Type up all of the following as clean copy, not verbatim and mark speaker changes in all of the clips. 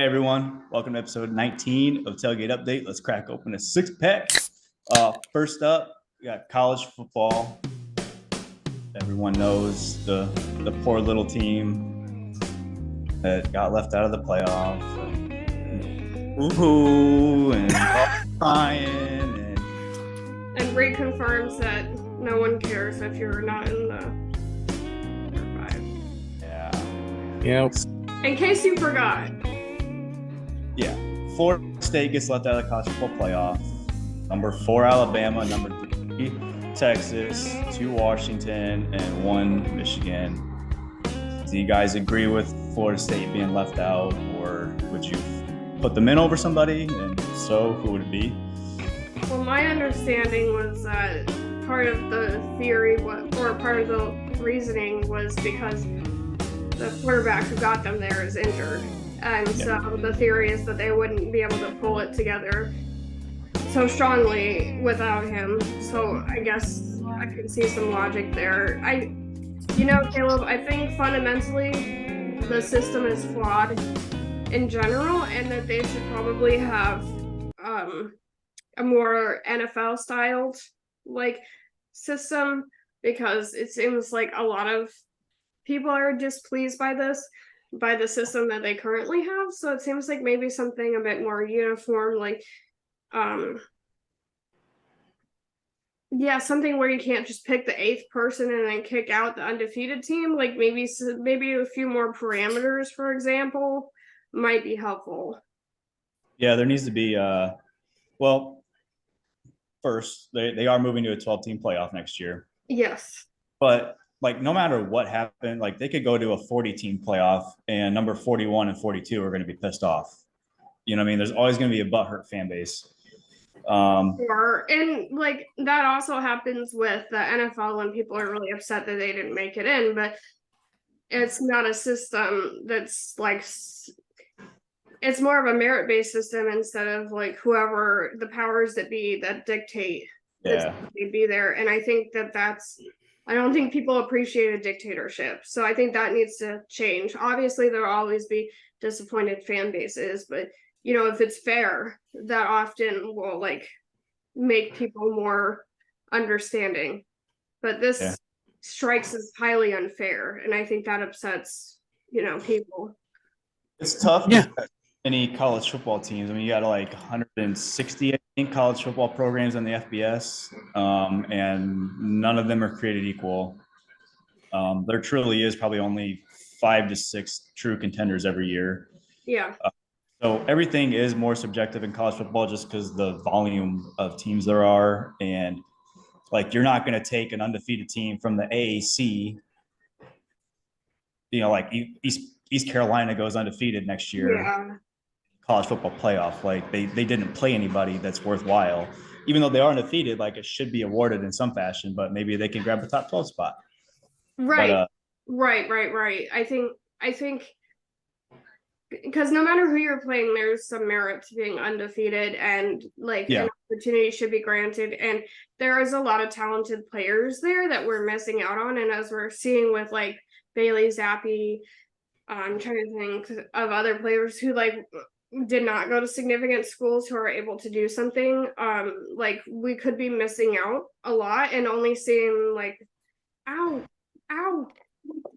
Speaker 1: everyone, welcome to episode 19 of Tailgate Update. Let's crack open a six-pack. First up, we got college football. Everyone knows the poor little team that got left out of the playoff. Ooh, and crying.
Speaker 2: And reconfirms that no one cares if you're not in the Power 5.
Speaker 1: Yeah.
Speaker 3: Yep.
Speaker 2: In case you forgot.
Speaker 1: Yeah. Florida State gets left out of the college football playoff. Number 4, Alabama. Number 3, Texas. 2, Washington. And 1, Michigan. Do you guys agree with Florida State being left out, or would you put them in over somebody? And if so, who would it be?
Speaker 2: Well, my understanding was that part of the theory, or part of the reasoning, was because the quarterback who got them there is injured. And so the theory is that they wouldn't be able to pull it together so strongly without him. So I guess I can see some logic there. Caleb, I think fundamentally the system is flawed in general, and that they should probably have a more NFL styled system, because it seems like a lot of people are displeased by the system that they currently have. So it seems like maybe something a bit more uniform, something where you can't just pick the 8th person and then kick out the undefeated team. Like maybe a few more parameters, for example, might be helpful.
Speaker 1: Yeah, there needs to be first, they are moving to a 12-team playoff next year.
Speaker 2: Yes.
Speaker 1: But no matter what happened, they could go to a 40-team playoff, and number 41 and 42 are going to be pissed off. You know what I mean? There's always going to be a butthurt fan base.
Speaker 2: That also happens with the NFL when people are really upset that they didn't make it in, but it's not a system that's it's more of a merit-based system instead of whoever the powers that be that dictate that they be there. And I think I don't think people appreciate a dictatorship. So I think that needs to change. Obviously, there'll always be disappointed fan bases, but if it's fair, that often will make people more understanding. But this strikes as highly unfair, and I think that upsets people.
Speaker 1: It's tough. Yeah. Any college football teams. I mean, you got 160, I think, college football programs in the FBS, and none of them are created equal. There truly is probably only 5 to 6 true contenders every year.
Speaker 2: Yeah.
Speaker 1: So everything is more subjective in college football just because the volume of teams there are. And you're not going to take an undefeated team from the AAC, East Carolina goes undefeated next year.
Speaker 2: Yeah.
Speaker 1: College football playoff. They didn't play anybody that's worthwhile, even though they are undefeated. It should be awarded in some fashion, but maybe they can grab a top 12 spot.
Speaker 2: Right. Right. I think because no matter who you're playing, there's some merit to being undefeated, and an opportunity should be granted. And there is a lot of talented players there that we're missing out on. And as we're seeing with Bailey Zappi, I'm trying to think of other players who did not go to significant schools who are able to do something. We could be missing out a lot and only seeing ow,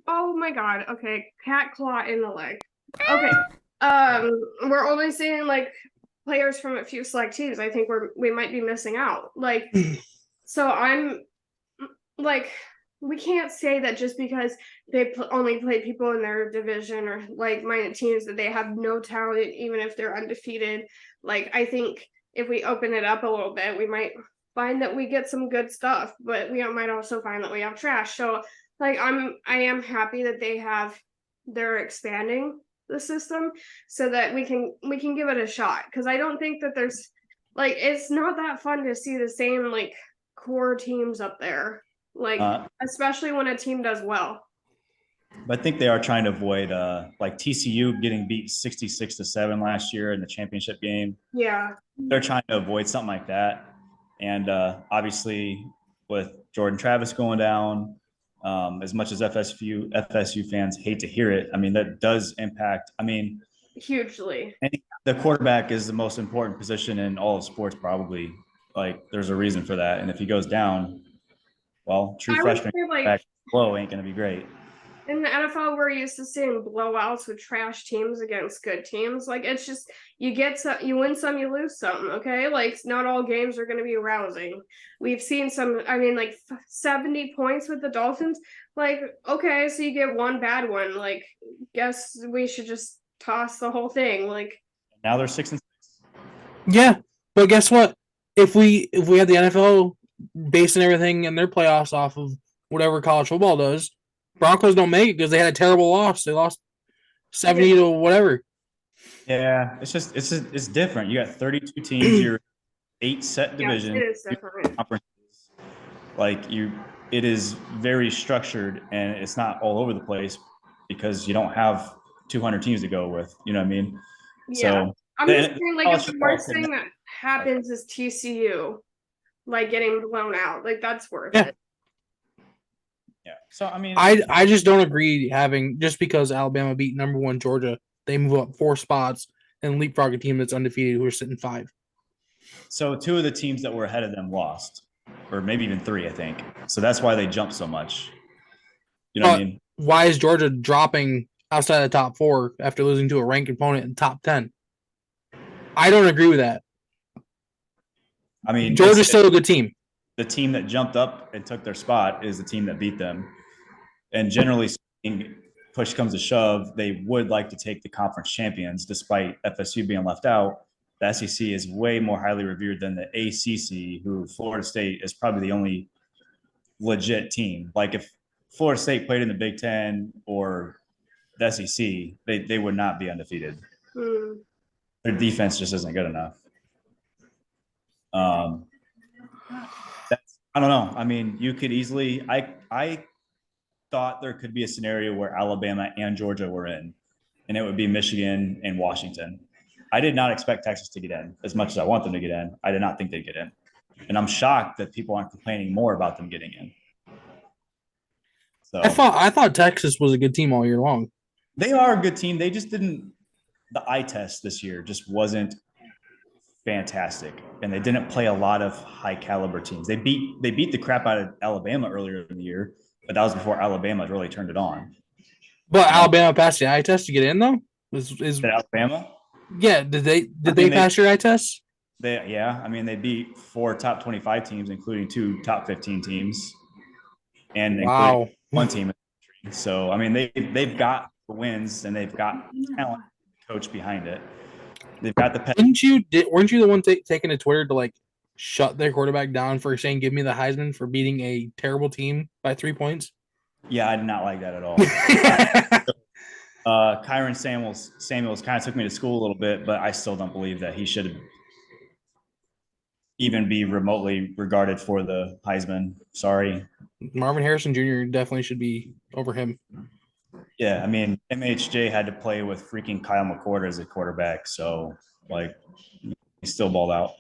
Speaker 2: oh my god, okay, cat claw in the leg. Okay, we're only seeing players from a few select teams. I think we might be missing out. So I'm we can't say that just because they only play people in their division or minded teams that they have no talent, even if they're undefeated. I think if we open it up a little bit, we might find that we get some good stuff, but we might also find that we have trash. So I am happy that they're expanding the system so that we can give it a shot, because I don't think that there's it's not that fun to see the same core teams up there. Especially when a team does well.
Speaker 1: I think they are trying to avoid TCU getting beat 66-7 last year in the championship game.
Speaker 2: Yeah.
Speaker 1: They're trying to avoid something like that. And obviously with Jordan Travis going down, as much as FSU fans hate to hear it, I mean, that does impact. I mean,
Speaker 2: hugely.
Speaker 1: And the quarterback is the most important position in all of sports, probably. Like, there's a reason for that. And if he goes down, well, true
Speaker 2: I would
Speaker 1: freshman
Speaker 2: say like
Speaker 1: back low ain't going to be great.
Speaker 2: in the NFL, we're used to seeing blowouts with trash teams against good teams. Like it's just you get some, you win some, you lose some. Okay, like not all games are going to be rousing. We've seen some. I mean, like 70 points with the Dolphins. Like okay, so you get one bad one. Like guess we should just toss the whole thing. Like
Speaker 1: now they're 6-6.
Speaker 3: Yeah, but guess what? If we had the NFL basing everything in their playoffs off of whatever college football does, Broncos don't make it because they had a terrible loss. They lost 70 to whatever.
Speaker 1: Yeah, it's different. You got 32 teams. You're 8 set divisions.
Speaker 2: Yes, it is different.
Speaker 1: Like it is very structured, and it's not all over the place because you don't have 200 teams to go with. You know what I mean?
Speaker 2: Yeah.
Speaker 1: So
Speaker 2: I'm just saying, like, if the worst thing that happens is TCU, like getting blown out, like that's worth it.
Speaker 1: Yeah. So I mean,
Speaker 3: I just don't agree having just because Alabama beat number 1 Georgia, they move up 4 spots and leapfrog a team that's undefeated who are sitting 5.
Speaker 1: So 2 of the teams that were ahead of them lost, or maybe even 3, I think. So that's why they jumped so much. You know what I mean?
Speaker 3: Why is Georgia dropping outside the top 4 after losing to a ranked opponent in the top 10? I don't agree with that.
Speaker 1: I mean,
Speaker 3: Georgia's still a good team.
Speaker 1: The team that jumped up and took their spot is the team that beat them. And generally speaking, push comes to shove, they would like to take the conference champions, despite FSU being left out. The SEC is way more highly revered than the ACC, who Florida State is probably the only legit team. Like if Florida State played in the Big Ten or the SEC, they would not be undefeated. Their defense just isn't good enough. I don't know. I mean, you could easily. I thought there could be a scenario where Alabama and Georgia were in, and it would be Michigan and Washington. I did not expect Texas to get in as much as I want them to get in. I did not think they'd get in, and I'm shocked that people aren't complaining more about them getting in. So
Speaker 3: I thought Texas was a good team all year long.
Speaker 1: They are a good team. They just didn't. The eye test this year just wasn't fantastic, and they didn't play a lot of high caliber teams. They beat the crap out of Alabama earlier in the year, but that was before Alabama really turned it on.
Speaker 3: But Alabama passed the eye test to get in, though. Is
Speaker 1: Alabama?
Speaker 3: Yeah. Did they pass your eye test?
Speaker 1: I mean, they beat 4 top 25 teams, including 2 top 15 teams, and one team. So I mean, they've got the wins and they've got talent, coach behind it. They've got the.
Speaker 3: Weren't you the one taking to Twitter to like shut their quarterback down for saying "Give me the Heisman" for beating a terrible team by 3 points?
Speaker 1: Yeah, I did not like that at all. Kyron Samuels kind of took me to school a little bit, but I still don't believe that he should even be remotely regarded for the Heisman. Sorry.
Speaker 3: Marvin Harrison Jr. definitely should be over him.
Speaker 1: Yeah, I mean, MHJ had to play with freaking Kyle McCord as a quarterback, so like he still balled out.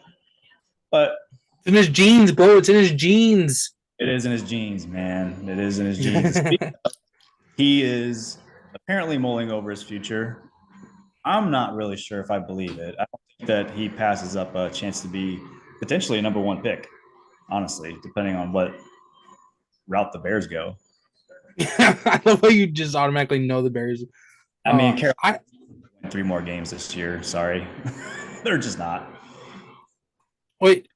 Speaker 1: But
Speaker 3: it's in his genes, bro. It's in his genes.
Speaker 1: It is in his genes, man. It is in his genes. He is apparently mulling over his future. I'm not really sure if I believe it. I don't think that he passes up a chance to be potentially a number 1 pick, honestly, depending on what route the Bears go.
Speaker 3: I love how you just automatically know the Bears.
Speaker 1: I mean, Carolina 3 more games this year. Sorry. They're just not.
Speaker 3: Wait,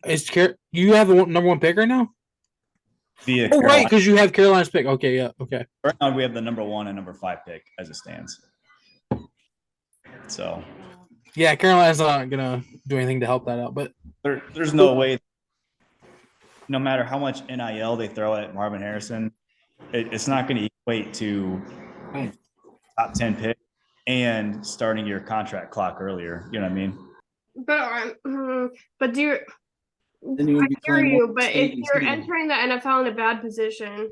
Speaker 3: you have the number 1 pick right now? Right, because you have Carolina's pick. Okay, yeah, okay.
Speaker 1: Right now we have the number 1 and number 5 pick as it stands. So.
Speaker 3: Yeah, Carolina's not gonna do anything to help that out, but
Speaker 1: there's no way. No matter how much NIL they throw at Marvin Harrison, it's not going to equate to top 10 pick and starting your contract clock earlier. You know what I mean?
Speaker 2: But do you? I hear you, but if you're entering the NFL in a bad position,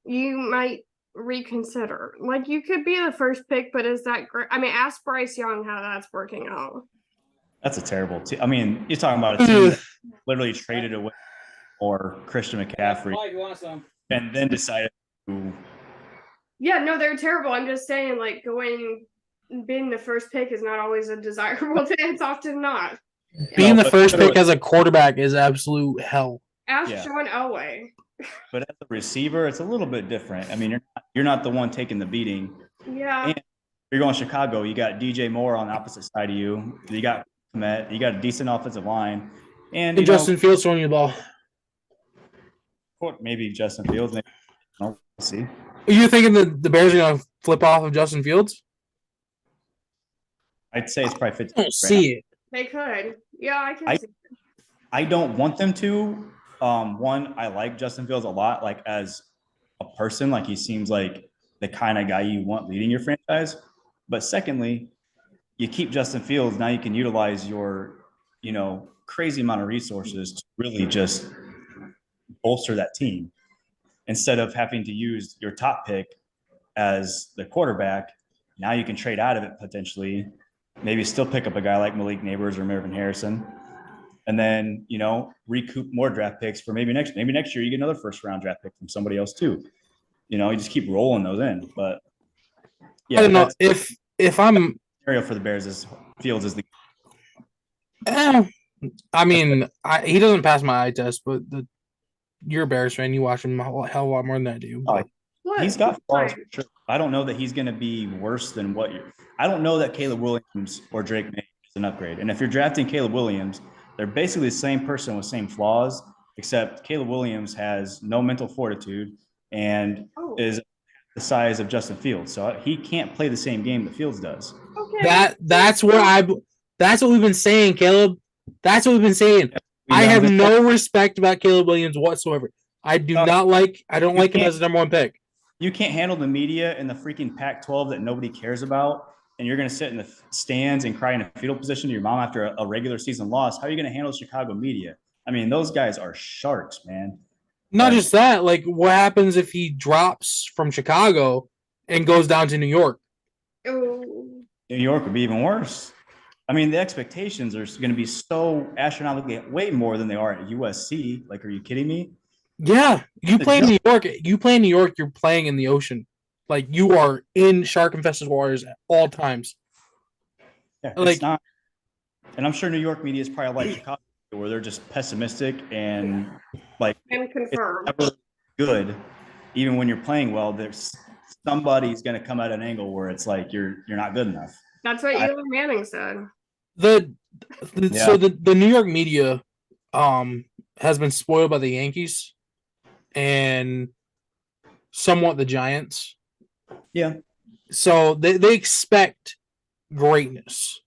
Speaker 2: you might reconsider. Like you could be the first pick, but is that great? I mean, ask Bryce Young how that's working out.
Speaker 1: That's a terrible team. I mean, you're talking about a team that literally traded away or Christian McCaffrey and then decided to.
Speaker 2: Yeah, no, they're terrible. I'm just saying, like going being the first pick is not always a desirable thing. It's often not.
Speaker 3: Being the first pick as a quarterback is absolute hell.
Speaker 2: Ask Sean Elway.
Speaker 1: But as a receiver, it's a little bit different. I mean, you're not the one taking the beating.
Speaker 2: Yeah.
Speaker 1: And you're going to Chicago. You got DJ Moore on the opposite side of you. You got Komet. You got a decent offensive line. And
Speaker 3: Justin Fields throwing you the ball.
Speaker 1: Maybe Justin Fields. Maybe, we'll see.
Speaker 3: Are you thinking the Bears are going to flip off of Justin Fields?
Speaker 1: I'd say it's probably 50.
Speaker 3: I don't see it.
Speaker 2: They could. Yeah, I can see it.
Speaker 1: I don't want them to. One, I like Justin Fields a lot, like as a person. Like he seems like the kind of guy you want leading your franchise. But secondly, you keep Justin Fields, now you can utilize your, crazy amount of resources to really just bolster that team instead of having to use your top pick as the quarterback. Now you can trade out of it potentially, maybe still pick up a guy like Malik Neighbors or Marvin Harrison, and then, recoup more draft picks for maybe next year you get another first round draft pick from somebody else too. You just keep rolling those in. But yeah,
Speaker 3: I don't know if I'm
Speaker 1: scenario for the Bears is Fields is the.
Speaker 3: I mean, he doesn't pass my eye test, but you're a Bears fan. You watch him a hell of a lot more than I do.
Speaker 1: He's got flaws for sure. I don't know that he's going to be worse than what you're. I don't know that Caleb Williams or Drake May is an upgrade. And if you're drafting Caleb Williams, they're basically the same person with same flaws, except Caleb Williams has no mental fortitude and is the size of Justin Fields. So he can't play the same game that Fields does.
Speaker 2: Okay.
Speaker 3: That's what we've been saying, Caleb. That's what we've been saying. I have no respect about Caleb Williams whatsoever. I don't like him as the number one pick.
Speaker 1: You can't handle the media in the freaking Pac-12 that nobody cares about, and you're going to sit in the stands and cry in a fetal position to your mom after a regular season loss. How are you going to handle Chicago media? I mean, those guys are sharks, man.
Speaker 3: Not just that. Like, what happens if he drops from Chicago and goes down to New York?
Speaker 2: Ooh.
Speaker 1: New York would be even worse. I mean, the expectations are going to be so astronomically way more than they are at USC. Like, are you kidding me?
Speaker 3: Yeah, you play in New York. You're playing in the ocean. Like, you are in shark-infested waters at all times.
Speaker 1: Yeah, it's not. And I'm sure New York media is probably like Chicago, where they're just pessimistic and
Speaker 2: confirmed
Speaker 1: it's good. Even when you're playing well, there's somebody's going to come at an angle where it's like you're not good enough.
Speaker 2: That's what Eli Manning said.
Speaker 3: So the New York media has been spoiled by the Yankees and somewhat the Giants.
Speaker 1: Yeah.
Speaker 3: So they expect greatness.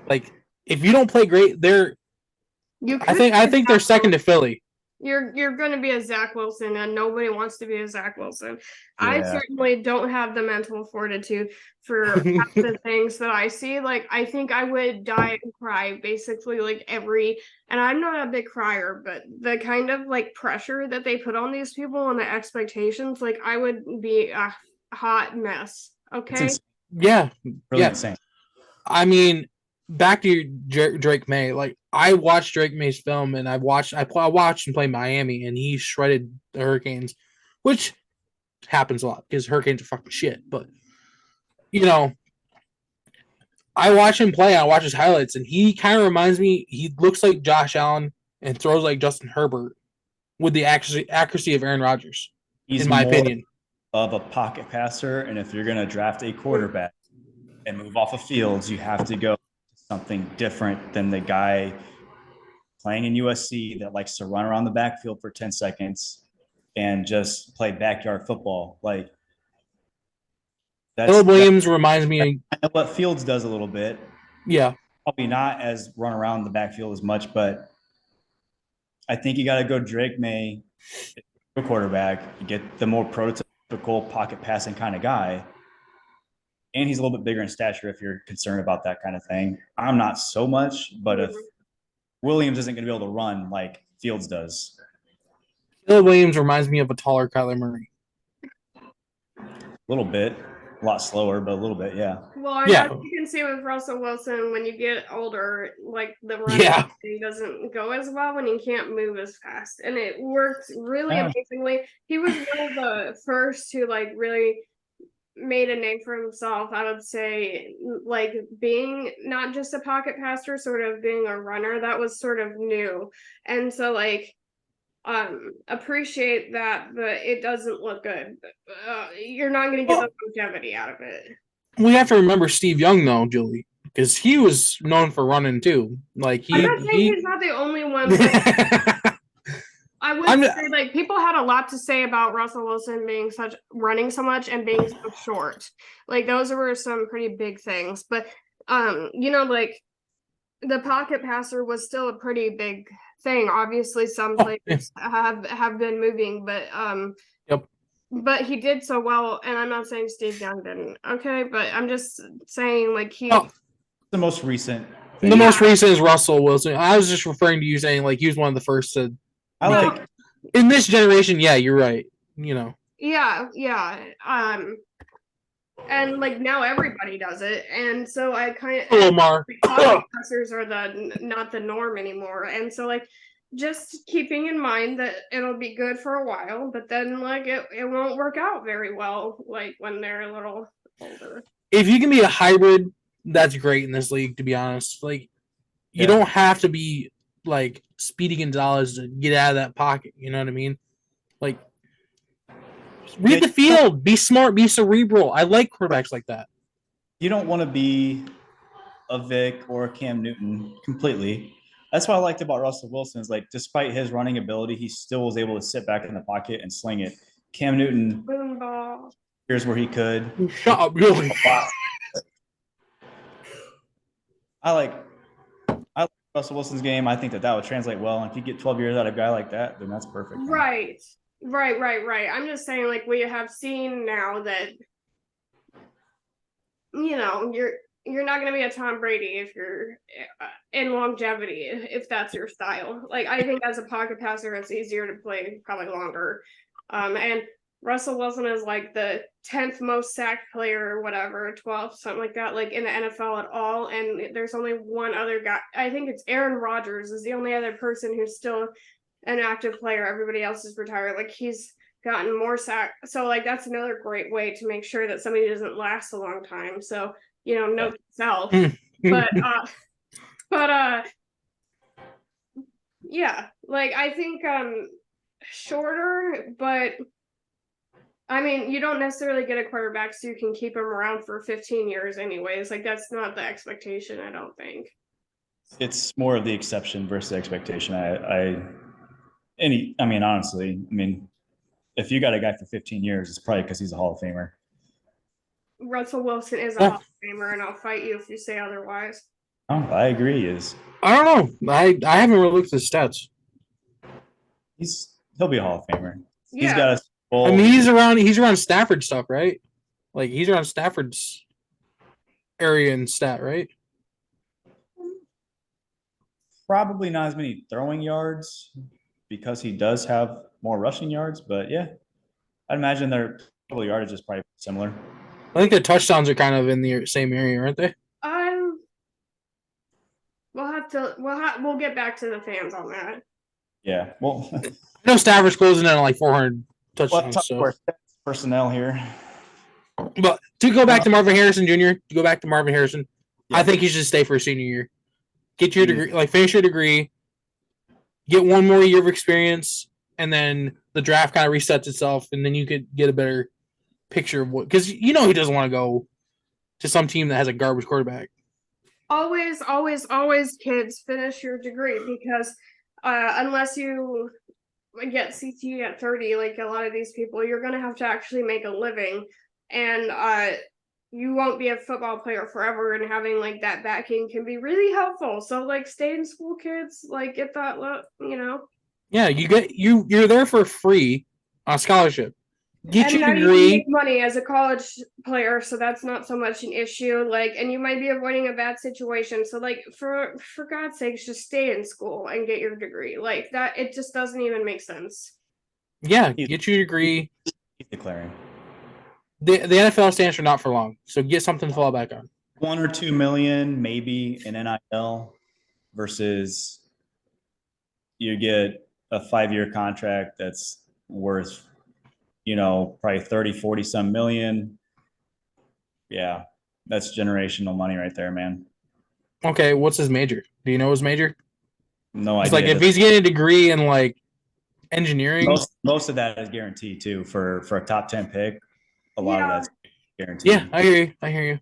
Speaker 3: Like, if you don't play great, I think they're second to Philly.
Speaker 2: You're going to be a Zach Wilson, and nobody wants to be a Zach Wilson. Yeah. I certainly don't have the mental fortitude for half the things that I see. Like, I think I would die and cry basically like and I'm not a big crier, but the kind of like pressure that they put on these people and the expectations, like I would be a hot mess. Okay.
Speaker 3: Yeah.
Speaker 1: Really insane.
Speaker 3: I mean, back to Drake May, like I watched Drake May's film and I watched him play Miami and he shredded the Hurricanes, which happens a lot because Hurricanes are fucking shit. But I watch him play, I watch his highlights, and he kind of reminds me, he looks like Josh Allen and throws like Justin Herbert with the accuracy of Aaron Rodgers, in my opinion.
Speaker 1: Of a pocket passer, and if you're going to draft a quarterback and move off of Fields, you have to go something different than the guy playing in USC that likes to run around the backfield for 10 seconds and just play backyard football. Like,
Speaker 3: Caleb Williams reminds me
Speaker 1: of what Fields does a little bit.
Speaker 3: Yeah.
Speaker 1: Probably not as run around the backfield as much, but I think you got to go Drake May, a quarterback, you get the more prototypical pocket passing kind of guy. And he's a little bit bigger in stature if you're concerned about that kind of thing. I'm not so much, but if Williams isn't going to be able to run like Fields does.
Speaker 3: Caleb Williams reminds me of a taller Kyler Murray.
Speaker 1: A little bit. A lot slower, but a little bit, yeah.
Speaker 2: Well, you can see with Russell Wilson, when you get older, like the running doesn't go as well when he can't move as fast. And it works really amazingly. He was one of the first to like really made a name for himself, I would say, like, being not just a pocket passer, sort of being a runner, that was sort of new. And so, like, appreciate that, but it doesn't look good. You're not going to get the longevity out of it.
Speaker 3: We have to remember Steve Young, though, Julie, because he was known for running too. Like
Speaker 2: I'm not saying he's not the only one. I would say, like, people had a lot to say about Russell Wilson running so much and being so short. Like, those were some pretty big things. But you know, like, the pocket passer was still a pretty big thing. Obviously, some players have been moving, but
Speaker 3: yep.
Speaker 2: But he did so well, and I'm not saying Steve Young didn't. Okay, but I'm just saying, like,
Speaker 1: the most recent.
Speaker 3: The most recent is Russell Wilson. I was just referring to you saying, like, he was one of the first to. In this generation, yeah, you're right. You know.
Speaker 2: Yeah. And like now everybody does it, and so I kind of
Speaker 3: Omar
Speaker 2: passers are not the norm anymore, and so like just keeping in mind that it'll be good for a while, but then like it won't work out very well, like when they're a little older.
Speaker 3: If you can be a hybrid, that's great in this league. To be honest, like you don't have to be like Speedy Gonzalez to get out of that pocket. You know what I mean? Like, read the field, be smart, be cerebral. I like quarterbacks like that.
Speaker 1: You don't want to be a Vic or a Cam Newton completely. That's what I liked about Russell Wilson is, like, despite his running ability, he still was able to sit back in the pocket and sling it. Cam Newton, here's where he could.
Speaker 3: Shut up, really.
Speaker 1: I like Russell Wilson's game. I think that would translate well. And if you get 12 years out of a guy like that, then that's perfect.
Speaker 2: Right. I'm just saying, like, we have seen now that, you know, you're not going to be a Tom Brady if you're in longevity, if that's your style. Like, I think as a pocket passer, it's easier to play probably longer. And Russell Wilson is like the 10th most sacked player or whatever, 12th, something like that, like in the NFL at all. And there's only one other guy. I think it's Aaron Rodgers is the only other person who's still an active player. Everybody else is retired. Like, he's gotten more sack. So like that's another great way to make sure that somebody doesn't last a long time. So, you know, note to self. but yeah, like I think shorter, but I mean, you don't necessarily get a quarterback so you can keep him around for 15 years anyways. Like, that's not the expectation, I don't think.
Speaker 1: It's more of the exception versus the expectation. Honestly, if you got a guy for 15 years, it's probably because he's a Hall of Famer.
Speaker 2: Russell Wilson is a Hall of Famer, and I'll fight you if you say otherwise.
Speaker 1: Oh, I agree. He is.
Speaker 3: I don't know. I haven't really looked at his stats.
Speaker 1: He'll be a Hall of Famer.
Speaker 2: Yeah.
Speaker 1: He's got a.
Speaker 3: I mean, he's around Stafford stuff, right? Like, he's around Stafford's area and stat, right?
Speaker 1: Probably not as many throwing yards because he does have more rushing yards, but yeah, I'd imagine their total yardage is probably similar.
Speaker 3: I think the touchdowns are kind of in the same area, aren't they?
Speaker 2: We'll get back to the fans on that.
Speaker 1: Yeah, well,
Speaker 3: I know Stafford's closing in on like 400 touchdowns.
Speaker 1: So personnel here.
Speaker 3: But to go back to Marvin Harrison Jr., I think he should stay for a senior year. Get your degree, like finish your degree, get one more year of experience, and then the draft kind of resets itself, and then you could get a better picture of what, because you know he doesn't want to go to some team that has a garbage quarterback.
Speaker 2: Always, kids, finish your degree, because unless you get CTE at 30, like a lot of these people, you're going to have to actually make a living, and you won't be a football player forever, and having like that backing can be really helpful. So like stay in school, kids, like get that, you know.
Speaker 3: Yeah, you're there for free on scholarship. Get your degree.
Speaker 2: You make money as a college player, so that's not so much an issue. Like, and you might be avoiding a bad situation. So, like, for God's sakes, just stay in school and get your degree. Like that, it just doesn't even make sense.
Speaker 3: Yeah, get your degree.
Speaker 1: Declaring.
Speaker 3: The NFL stands for not for long, so get something to fall back on.
Speaker 1: 1 or 2 million, maybe in NIL, versus you get a 5-year contract that's worth, probably 30, 40 some million. Yeah, that's generational money right there, man.
Speaker 3: Okay, what's his major? Do you know his major?
Speaker 1: No
Speaker 3: It's
Speaker 1: idea.
Speaker 3: like if he's getting a degree in like engineering,
Speaker 1: most of that is guaranteed too for a top 10 pick. A lot of
Speaker 2: Yeah.
Speaker 1: that's guaranteed.
Speaker 3: yeah, I hear you. I hear you.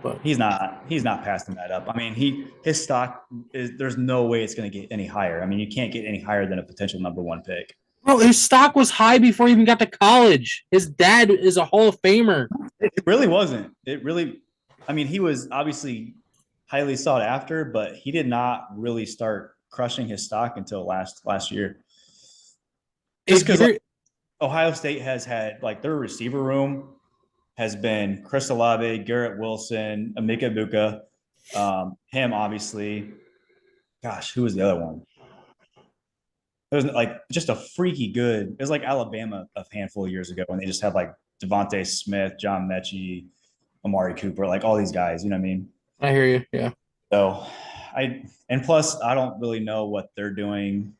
Speaker 3: But
Speaker 1: He's not passing that up. I mean, his stock is there's no way it's going to get any higher. I mean, you can't get any higher than a potential number 1 pick.
Speaker 3: bro, his stock was high before he even got to college. His dad is a Hall of Famer.
Speaker 1: It really wasn't. It really, I mean, he was obviously highly sought after, but he did not really start crushing his stock until last year. Just because like, Ohio State has had like their receiver room has been Chris Olave, Garrett Wilson, Emeka Buka, him obviously. Gosh, who was the other one? It was like just a freaky good. It was like Alabama a handful of years ago when they just had like Devontae Smith, John Mechie, Amari Cooper, like all these guys. You know what I mean?
Speaker 3: I hear you. Yeah.
Speaker 1: So and plus I don't really know what they're doing.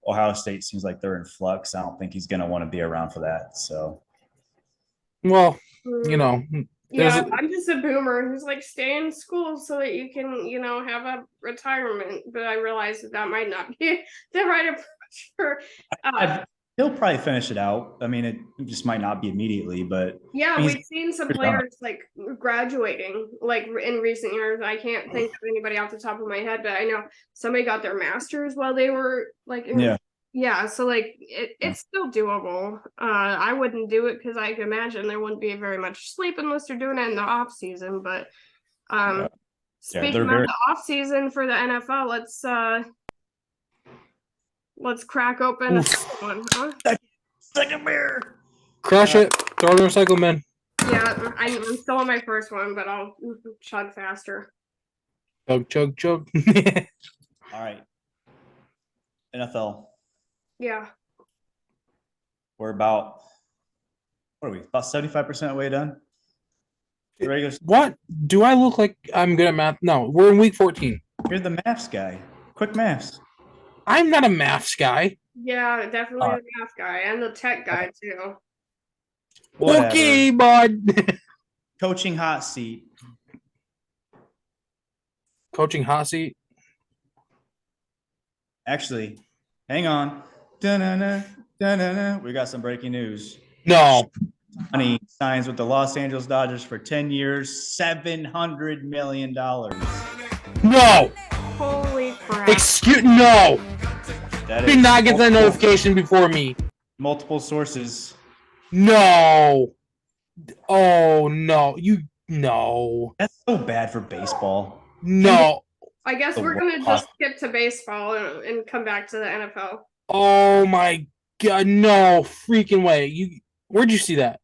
Speaker 1: Ohio State seems like they're in flux. I don't think he's going to want to be around for that. So,
Speaker 3: well, you know,
Speaker 2: yeah, I'm just a boomer who's like, stay in school so that you can, you know, have a retirement. But I realize that might not be the right approach for.
Speaker 1: He'll probably finish it out. I mean, it just might not be immediately, but
Speaker 2: yeah, we've seen some players like graduating like in recent years. I can't think of anybody off the top of my head, but I know somebody got their master's while they were like yeah, so like it's still doable. I wouldn't do it because I can imagine there wouldn't be very much sleep unless they're doing it in the off season. But speaking of the off season for the NFL, let's crack open one, huh?
Speaker 1: Second beer.
Speaker 3: Crush it. Throw it in the recycle bin.
Speaker 2: Yeah, I'm still on my first one, but I'll chug faster.
Speaker 3: Chug.
Speaker 1: All right. NFL.
Speaker 2: Yeah.
Speaker 1: We're about 75% of the way done?
Speaker 3: What? Do I look like I'm good at math? No, we're in week 14.
Speaker 1: You're the maths guy. Quick maths.
Speaker 3: I'm not a maths guy.
Speaker 2: Yeah, definitely the math guy and the tech guy too.
Speaker 1: Whatever.
Speaker 3: Okay, bud.
Speaker 1: Coaching hot seat.
Speaker 3: Coaching hot seat.
Speaker 1: Actually, hang on. Da-na-na. We got some breaking news.
Speaker 3: No.
Speaker 1: Money signs with the Los Angeles Dodgers for 10 years, $700 million.
Speaker 3: No.
Speaker 2: Holy crap.
Speaker 3: No. Did not get that
Speaker 1: multiple,
Speaker 3: notification before me.
Speaker 1: Multiple sources.
Speaker 3: No. Oh, no. No.
Speaker 1: That's so bad for baseball.
Speaker 3: No.
Speaker 2: I guess we're going to just skip to baseball and come back to the NFL.
Speaker 3: Oh, my God. No freaking way. Where'd you see that?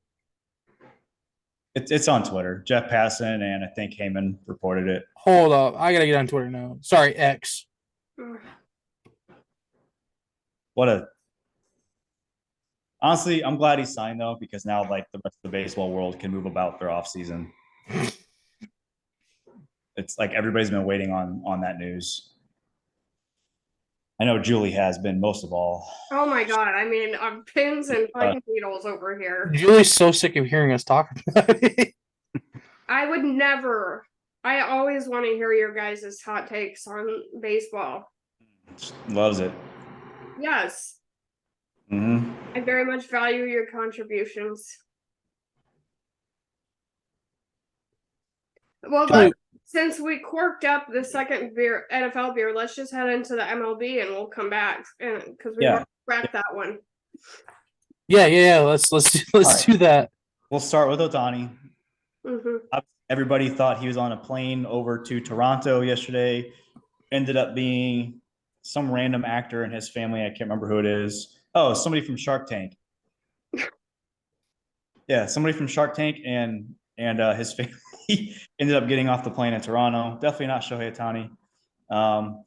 Speaker 1: It's on Twitter. Jeff Passan and I think Heyman reported it.
Speaker 3: Hold up. I got to get on Twitter now. Sorry, X.
Speaker 1: Honestly, I'm glad he signed though, because now like the rest of the baseball world can move about their off season. It's like everybody's been waiting on that news. I know Julie has been most of all.
Speaker 2: Oh my God. I mean, pins and fucking needles over here.
Speaker 3: Julie's so sick of hearing us talk about it.
Speaker 2: I would never. I always want to hear your guys' hot takes on baseball.
Speaker 1: Loves it.
Speaker 2: Yes.
Speaker 1: Mm-hmm.
Speaker 2: I very much value your contributions. Well, since we corked up the second NFL beer, let's just head into the MLB and we'll come back because we cracked that one.
Speaker 3: Yeah. Let's do that.
Speaker 1: We'll start with Ohtani.
Speaker 2: Mm-hmm.
Speaker 1: Everybody thought he was on a plane over to Toronto yesterday. Ended up being some random actor and his family. I can't remember who it is. Oh, somebody from Shark Tank. Yeah, somebody from Shark Tank and his family ended up getting off the plane in Toronto. Definitely not Shohei Ohtani.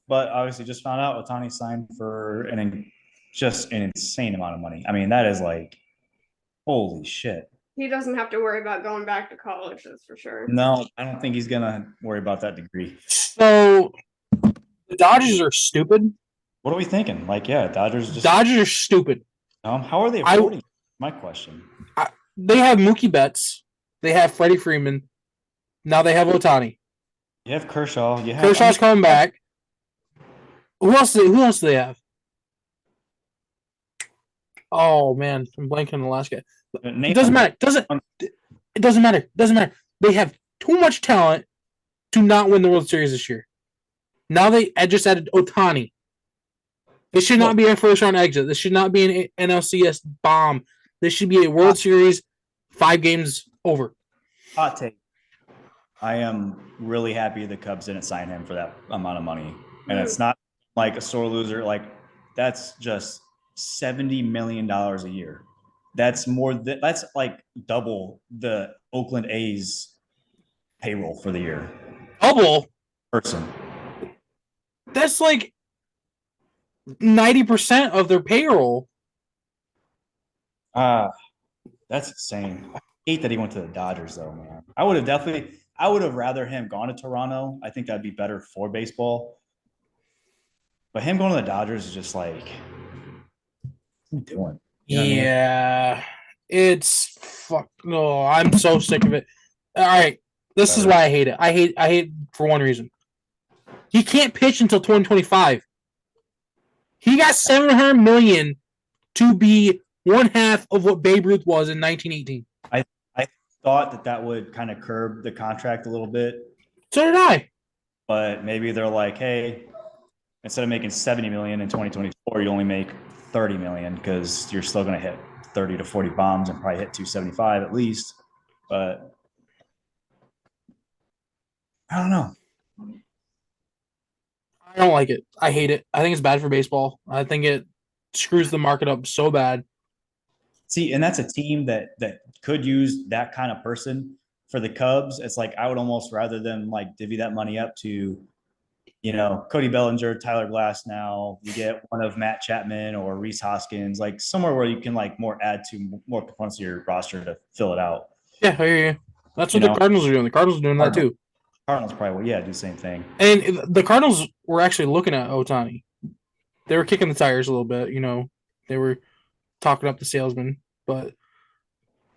Speaker 1: But obviously just found out Ohtani signed for just an insane amount of money. I mean, that is like, holy shit.
Speaker 2: He doesn't have to worry about going back to college, that's for sure.
Speaker 1: No, I don't think he's going to worry about that degree.
Speaker 3: So the Dodgers are stupid.
Speaker 1: What are we thinking? Like, yeah, Dodgers
Speaker 3: are stupid.
Speaker 1: How are they affording? My question.
Speaker 3: They have Mookie Betts. They have Freddie Freeman. Now they have Ohtani.
Speaker 1: You have Kershaw.
Speaker 3: Kershaw's coming back. Who else do they have? Oh man, I'm blanking on the last guy. It doesn't matter. It doesn't matter. They have too much talent to not win the World Series this year. Now they just added Ohtani. This should not be a first round exit. This should not be an NLCS bomb. This should be a World Series 5 games over.
Speaker 1: Hot take. I am really happy the Cubs didn't sign him for that amount of money. And it's not like a sore loser. Like, that's just $70 million a year. That's that's like double the Oakland A's payroll for the year.
Speaker 3: Double?
Speaker 1: Person.
Speaker 3: That's like 90% of their payroll.
Speaker 1: That's insane. I hate that he went to the Dodgers, though, man. I would have rather him gone to Toronto. I think that'd be better for baseball. But him going to the Dodgers is just like, what are you doing? You know what I mean?
Speaker 3: It's fuck. No, I'm so sick of it. All right, this is why I hate it. I hate for one reason. He can't pitch until 2025. He got $700 million to be one half of what Babe Ruth was in 1918.
Speaker 1: I thought that would kind of curb the contract a little bit.
Speaker 3: So did I.
Speaker 1: But maybe they're like, hey, instead of making $70 million in 2024, you only make $30 million because you're still going to hit 30 to 40 bombs and probably hit 275 at least. But I don't know.
Speaker 3: I don't like it. I hate it. I think it's bad for baseball. I think it screws the market up so bad.
Speaker 1: See, and that's a team that could use that kind of person. For the Cubs, it's like I would almost rather them like divvy that money up to, you know, Cody Bellinger, Tyler Glass. Now you get one of Matt Chapman or Reese Hoskins, like somewhere where you can like add to more components of your roster to fill it out.
Speaker 3: Yeah, I hear you. That's what the Cardinals are doing. The Cardinals are doing that too.
Speaker 1: Cardinals probably will, do the same thing.
Speaker 3: And the Cardinals were actually looking at Ohtani. They were kicking the tires a little bit, you know. They were talking up the salesman, but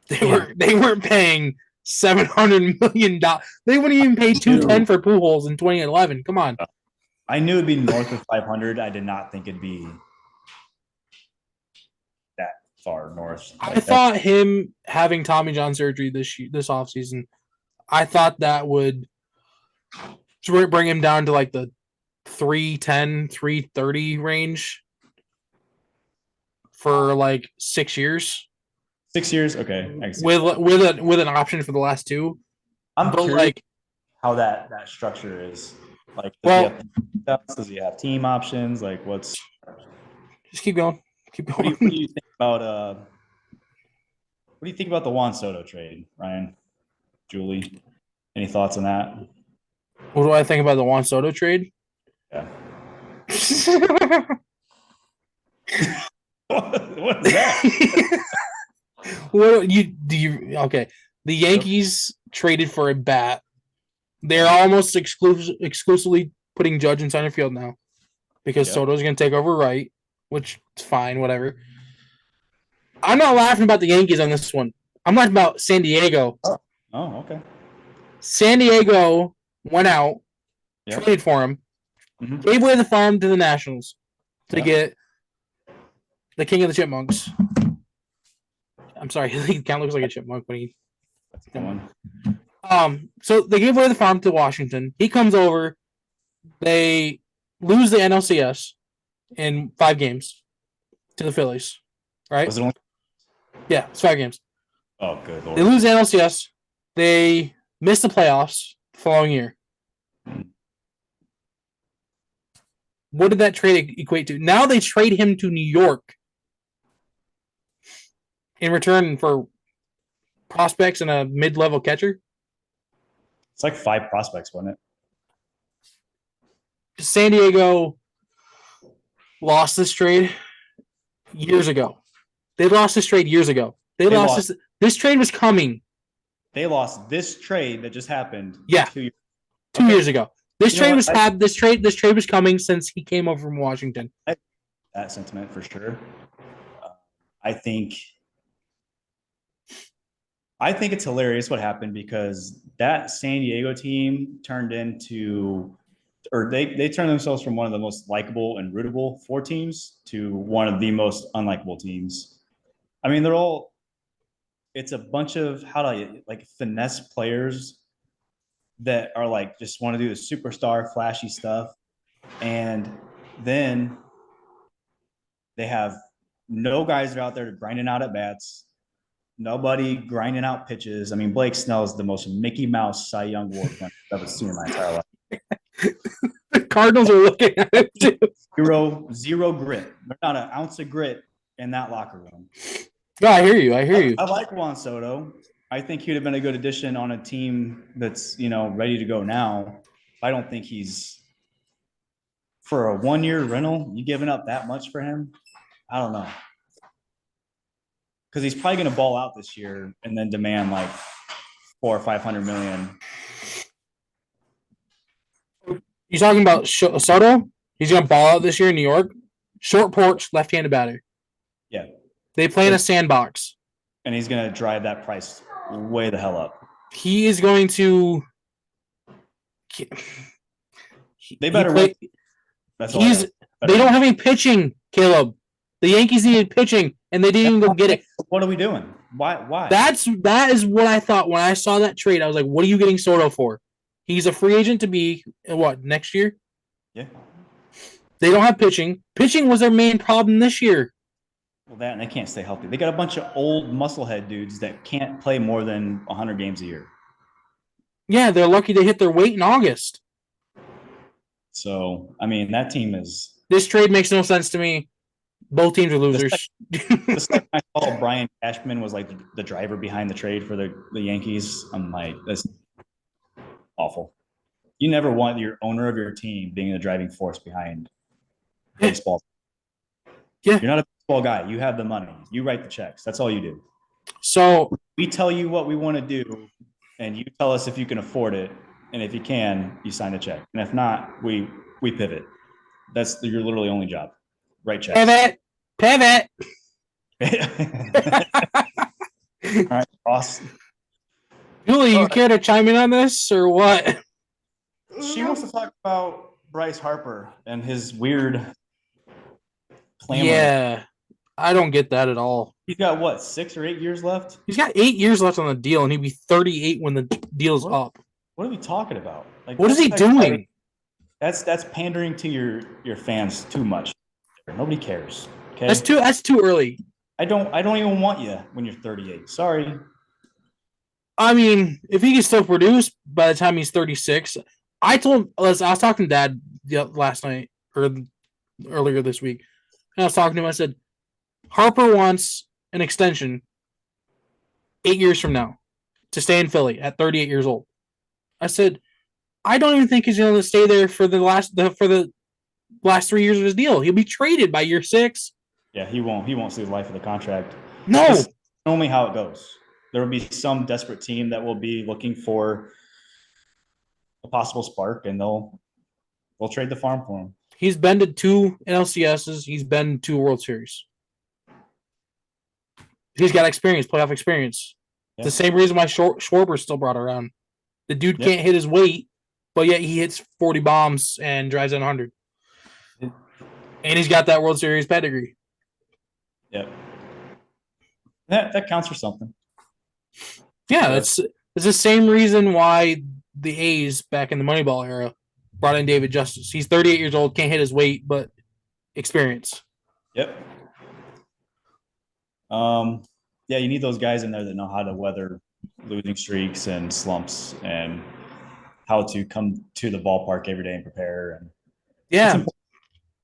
Speaker 3: they weren't paying $700 million. They wouldn't even pay $210 for Pujols in 2011. Come on.
Speaker 1: I knew it'd be north of 500. I did not think it'd be that far north.
Speaker 3: I thought him having Tommy John surgery this offseason, I thought that would bring him down to like the 310, 330 range for like 6 years.
Speaker 1: 6 years, okay.
Speaker 3: With an option for the last 2.
Speaker 1: I'm curious like how that structure is. Like, does he have team options? Like, what's?
Speaker 3: Just keep going.
Speaker 1: What do you think about? What do you think about the Juan Soto trade, Ryan? Julie, any thoughts on that?
Speaker 3: What do I think about the Juan Soto trade?
Speaker 1: Yeah. What is that?
Speaker 3: Okay. The Yankees traded for a bat. They're almost exclusively putting Judge in center field now because Soto's going to take over right, which is fine, whatever. I'm not laughing about the Yankees on this one. I'm laughing about San Diego.
Speaker 1: Oh, okay.
Speaker 3: San Diego went out, traded for him, gave away the farm to the Nationals to get the king of the Chipmunks. I'm sorry, he kind of looks like a chipmunk when he.
Speaker 1: That's a good one.
Speaker 3: So they gave away the farm to Washington. He comes over. They lose the NLCS in 5 games to the Phillies. Right?
Speaker 1: Was it only?
Speaker 3: Yeah, it's 5 games.
Speaker 1: Oh, good Lord.
Speaker 3: They lose the NLCS. They miss the playoffs the following year. What did that trade equate to? Now they trade him to New York in return for prospects and a mid-level catcher.
Speaker 1: It's like 5 prospects, wasn't it?
Speaker 3: San Diego lost this trade years ago. They lost this trade years ago. This trade was coming.
Speaker 1: They lost this trade that just happened.
Speaker 3: Yeah, 2 years ago. This trade was coming since he came over from Washington.
Speaker 1: That sentiment for sure. I think I think it's hilarious what happened because that San Diego team turned into, or they turned themselves from one of the most likable and rootable four teams to one of the most unlikable teams. I mean, it's a bunch of, how do I, like, finesse players that are like, just want to do the superstar flashy stuff. And then they have no guys that are out there grinding out at bats. Nobody grinding out pitches. I mean, Blake Snell is the most Mickey Mouse Cy Young Award winner I've ever seen in my entire life.
Speaker 3: The Cardinals are looking at it too.
Speaker 1: Zero grit. There's not an ounce of grit in that locker room.
Speaker 3: No, I hear you.
Speaker 1: I like Juan Soto. I think he'd have been a good addition on a team that's, ready to go now. I don't think he's, for a 1-year rental, you giving up that much for him? I don't know. Because he's probably going to ball out this year and then demand like 400 or 500 million.
Speaker 3: You talking about Soto? He's going to ball out this year in New York. Short porch, left-handed batter.
Speaker 1: Yeah.
Speaker 3: They play in a sandbox.
Speaker 1: And he's going to drive that price way the hell up.
Speaker 3: He is going to.
Speaker 1: They better win. That's all.
Speaker 3: They don't have any pitching, Caleb. The Yankees needed pitching, and they didn't even go get it.
Speaker 1: What are we doing? Why?
Speaker 3: That is what I thought when I saw that trade. I was like, what are you getting Soto for? He's a free agent to be, what, next year?
Speaker 1: Yeah.
Speaker 3: They don't have pitching. Pitching was their main problem this year.
Speaker 1: Well, that and they can't stay healthy. They got a bunch of old musclehead dudes that can't play more than 100 games a year.
Speaker 3: Yeah, they're lucky to hit their weight in August.
Speaker 1: So, I mean, that team is...
Speaker 3: This trade makes no sense to me. Both teams are losers.
Speaker 1: The second I saw Brian Cashman was like the driver behind the trade for the Yankees, I'm like, that's awful. You never want your owner of your team being the driving force behind baseball.
Speaker 3: Yeah.
Speaker 1: You're not a baseball guy. You have the money. You write the checks. That's all you do.
Speaker 3: So
Speaker 1: we tell you what we want to do, and you tell us if you can afford it. And if you can, you sign a check. And if not, we pivot. That's your literally only job. Write checks.
Speaker 3: Pivot.
Speaker 1: All right, boss.
Speaker 3: Julie, you care to chime in on this or what?
Speaker 1: She wants to talk about Bryce Harper and his weird clamor.
Speaker 3: Yeah, I don't get that at all.
Speaker 1: He's got, what, 6 or 8 years left?
Speaker 3: He's got 8 years left on the deal, and he'd be 38 when the deal's up.
Speaker 1: What are we talking about?
Speaker 3: Like, what is he doing?
Speaker 1: That's pandering to your fans too much. Nobody cares. Okay,
Speaker 3: that's too early.
Speaker 1: I don't even want you when you're 38. Sorry.
Speaker 3: I mean, if he can still produce by the time he's 36, I was talking to Dad last night or earlier this week, and I was talking to him. I said, Harper wants an extension 8 years from now to stay in Philly at 38 years old. I said, I don't even think he's going to stay there for the last 3 years of his deal. He'll be traded by year 6.
Speaker 1: Yeah, he won't see the life of the contract.
Speaker 3: No.
Speaker 1: That's only how it goes. There will be some desperate team that will be looking for a possible spark, and they'll trade the farm for him.
Speaker 3: He's been to 2 NLCSs. He's been to World Series. He's got experience, playoff experience. Yeah. It's the same reason why Schwarber's still brought around. The dude can't hit his weight, but yet he hits 40 bombs and drives in 100. And he's got that World Series pedigree.
Speaker 1: Yep. That counts for something.
Speaker 3: Yeah, it's the same reason why the A's back in the Moneyball era brought in David Justice. He's 38 years old, can't hit his weight, but experience.
Speaker 1: Yep. Yeah, you need those guys in there that know how to weather losing streaks and slumps and how to come to the ballpark every day and prepare. And
Speaker 3: yeah,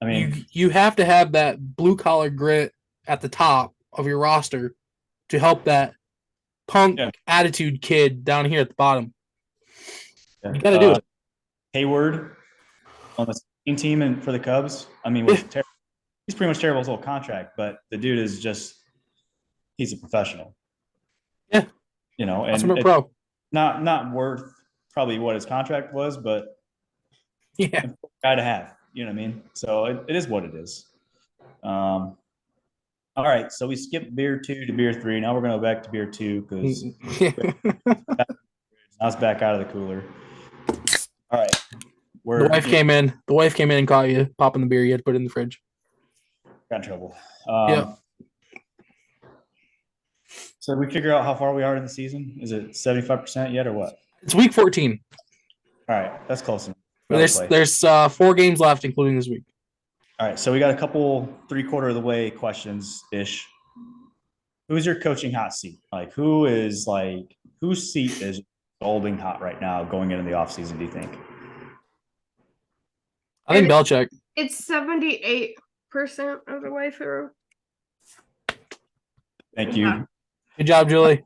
Speaker 1: I mean,
Speaker 3: you have to have that blue collar grit at the top of your roster to help that punk attitude kid down here at the bottom. Yeah. You got to do it.
Speaker 1: Hayward on the team and for the Cubs. I mean, he's pretty much terrible his whole contract, but the dude is he's a professional.
Speaker 3: Yeah.
Speaker 1: And
Speaker 3: pro.
Speaker 1: Not worth probably what his contract was, but
Speaker 3: yeah,
Speaker 1: guy to have. You know what I mean? So it is what it is. All right, so we skipped beer 2 to beer 3. Now we're going to go back to beer 2 because now it's back out of the cooler. All right.
Speaker 3: The wife came in. The wife came in and caught you popping the beer. You had to put it in the fridge.
Speaker 1: Got in trouble.
Speaker 3: Yeah.
Speaker 1: So we figure out how far we are in the season? Is it 75% yet or what?
Speaker 3: It's week 14.
Speaker 1: All right, that's close enough.
Speaker 3: There's 4 games left, including this week.
Speaker 1: All right, so we got a couple 3/4 of the way questions ish. Who's your coaching hot seat? Like whose seat is holding hot right now going into the offseason, do you think?
Speaker 3: I think Belichick.
Speaker 2: It's 78% of the way through.
Speaker 1: Thank you.
Speaker 3: Good job, Julie.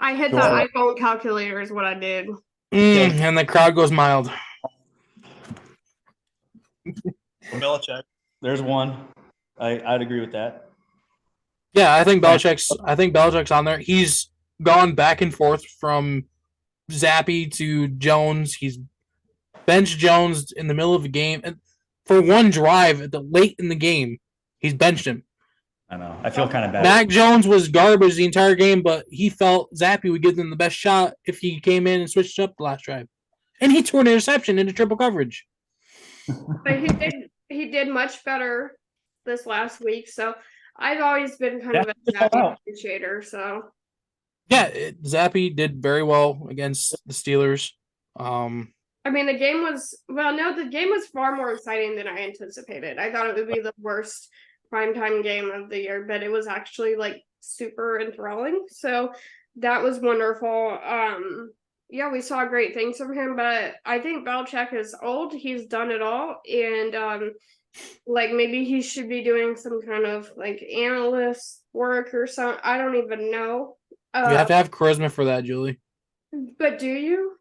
Speaker 2: I hit the iPhone calculator is what I did.
Speaker 3: And the crowd goes mild.
Speaker 1: Belichick. There's one. I'd agree with that.
Speaker 3: Yeah, I think Belichick's on there. He's gone back and forth from Zappy to Jones. He's benched Jones in the middle of the game. And for one drive at the late in the game, he's benched him.
Speaker 1: I know. I feel kind of bad.
Speaker 3: Mac Jones was garbage the entire game, but he felt Zappy would give them the best shot if he came in and switched up the last drive. And he threw an interception into triple coverage.
Speaker 2: But he did much better this last week. So I've always been kind of a Zappy appreciator. So
Speaker 3: yeah, Zappy did very well against the Steelers.
Speaker 2: I mean, the game was far more exciting than I anticipated. I thought it would be the worst primetime game of the year, but it was actually like super enthralling. So that was wonderful. Yeah, we saw great things from him, but I think Belichick is old. He's done it all. And like maybe he should be doing some kind of like analyst work or something. I don't even know.
Speaker 3: You have to have charisma for that, Julie.
Speaker 2: But do you?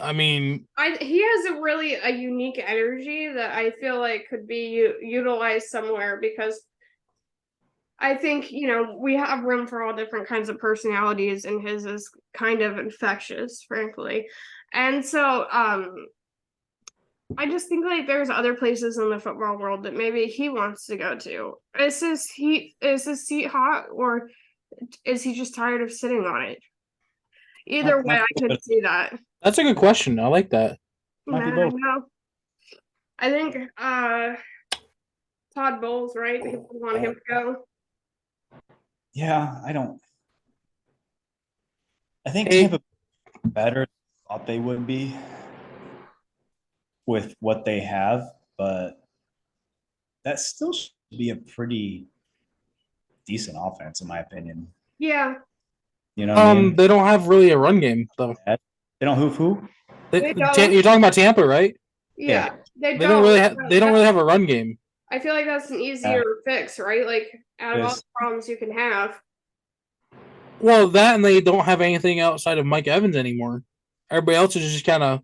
Speaker 3: I mean,
Speaker 2: he has a unique energy that I feel like could be utilized somewhere, because I think, we have room for all different kinds of personalities, and his is kind of infectious, frankly. And so I just think like there's other places in the football world that maybe he wants to go to. Is his seat hot, or is he just tired of sitting on it? Either way, I could see that.
Speaker 3: That's a good question. I like that.
Speaker 2: I think Todd Bowles, right? People want him to go.
Speaker 1: Yeah, I think Tampa better than I thought they would be with what they have, but that still should be a pretty decent offense, in my opinion.
Speaker 2: Yeah.
Speaker 3: You know what I mean? They don't have really a run game, though.
Speaker 1: They don't who?
Speaker 3: You're talking about Tampa, right?
Speaker 2: Yeah.
Speaker 3: They don't really have a run game.
Speaker 2: I feel like that's an easier fix, right? Like out of all the problems you can have.
Speaker 3: Well, that, and they don't have anything outside of Mike Evans anymore. Everybody else is just kind of.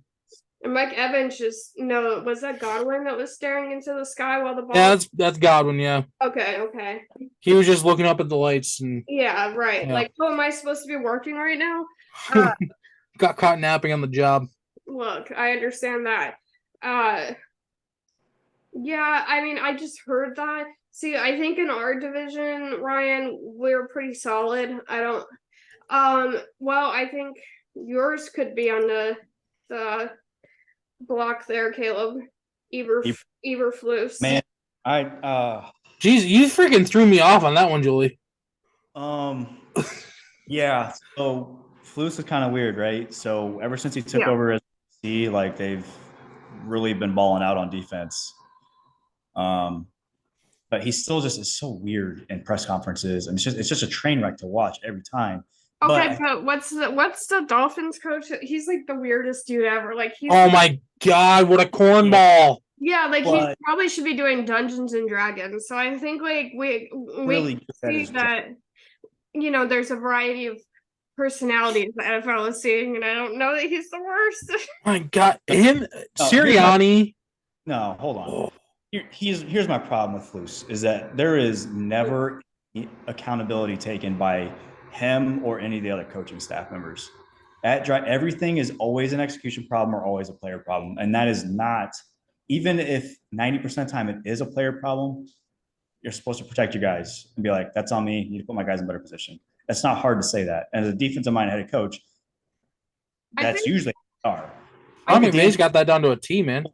Speaker 2: And Mike Evans was that Godwin that was staring into the sky while the ball?
Speaker 3: Yeah, that's Godwin. Yeah.
Speaker 2: Okay.
Speaker 3: He was just looking up at the lights and.
Speaker 2: Yeah, right. Yeah. Like, am I supposed to be working right now?
Speaker 3: Got caught napping on the job.
Speaker 2: Look, I understand that. Yeah, I mean, I just heard that. See, I think in our division, Ryan, we're pretty solid. Well, I think yours could be on the block there, Caleb. Eberflus.
Speaker 1: Man,
Speaker 3: Jeez, you freaking threw me off on that one, Julie.
Speaker 1: Yeah. So Flus is kind of weird, right? So ever since he took over as DC, like they've really been balling out on defense. But he still just is so weird in press conferences, and it's just a train wreck to watch every time.
Speaker 2: Okay, but what's the Dolphins coach? He's like the weirdest dude ever. Like
Speaker 3: my God, what a cornball!
Speaker 2: Yeah, like he probably should be doing Dungeons and Dragons. So I think like we really see that there's a variety of personalities the NFL is seeing, and I don't know that he's the worst.
Speaker 3: My God, him, Sirianni.
Speaker 1: No, hold on. Here's my problem with Flus is that there is never accountability taken by him or any of the other coaching staff members. Everything is always an execution problem or always a player problem, and that is not. Even if 90% of the time it is a player problem, you're supposed to protect your guys and be like, that's on me. You need to put my guys in better position. It's not hard to say that. And as a defensive-minded head coach, that's usually are.
Speaker 3: McVay's got that down to a T, man.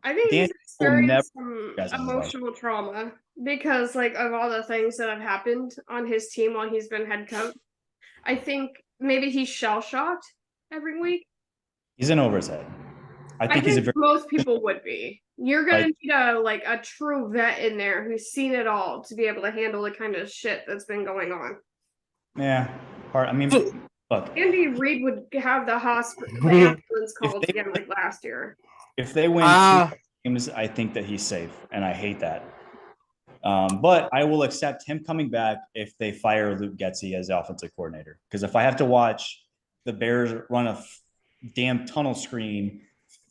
Speaker 2: I think he's experienced some emotional trauma because, like, of all the things that have happened on his team while he's been head coach. I think maybe he's shell-shocked every week.
Speaker 1: He's in over his head. I think
Speaker 2: most people would be. You're gonna need a true vet in there who's seen it all to be able to handle the kind of shit that's been going on.
Speaker 1: Yeah, I mean, look,
Speaker 2: Andy Reid would have the ambulance called again like last year.
Speaker 1: If they win 2 games, I think that he's safe, and I hate that. But I will accept him coming back if they fire Luke Getsy as offensive coordinator. Because if I have to watch the Bears run a damn tunnel screen